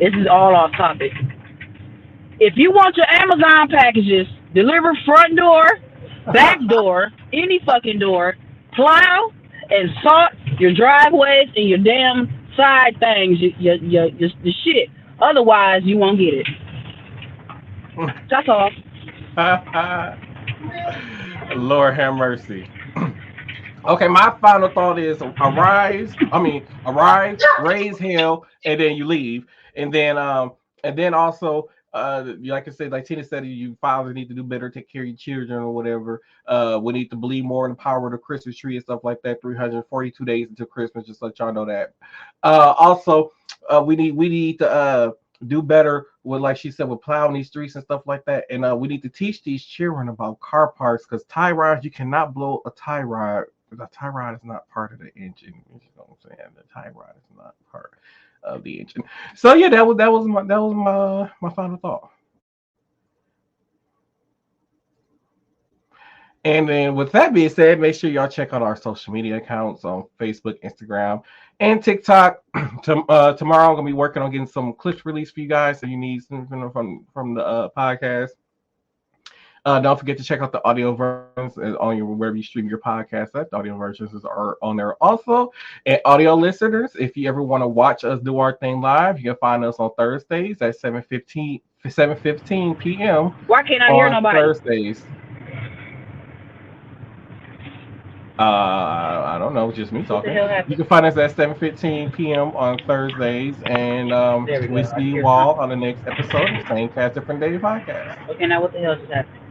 this is all off topic. If you want your Amazon packages delivered front door, back door, any fucking door, plow and salt your driveways and your damn side things, your shit. Otherwise, you won't get it. That's all. Lord have mercy. Okay, my final thought is arise, raise hell, and then you leave. And then also, like I said, like Tina said, you fathers need to do better, take care of your children or whatever. We need to believe more in the power of the Christmas tree and stuff like that. 342 days until Christmas, just let y'all know that. Also, we need to do better with, like she said, with plowing these streets and stuff like that. And we need to teach these children about car parts, because tie rods, you cannot blow a tie rod. The tie rod is not part of the engine. You know what I'm saying? The tie rod is not part of the engine. So yeah, that was my final thought. And then with that being said, make sure y'all check out our social media accounts on Facebook, Instagram, and TikTok. Tomorrow I'm gonna be working on getting some clips released for you guys, so you need something from the podcast. Don't forget to check out the audio versions on wherever you stream your podcast. The audio versions are on there also. And audio listeners, if you ever want to watch us do our thing live, you can find us on Thursdays at 7:15 p.m. Why can't I hear nobody? Thursdays. I don't know, just me talking. You can find us at 7:15 p.m. on Thursdays, and we see you all on the next episode of the Same Cast Different Day podcast. Okay, now what the hell is happening?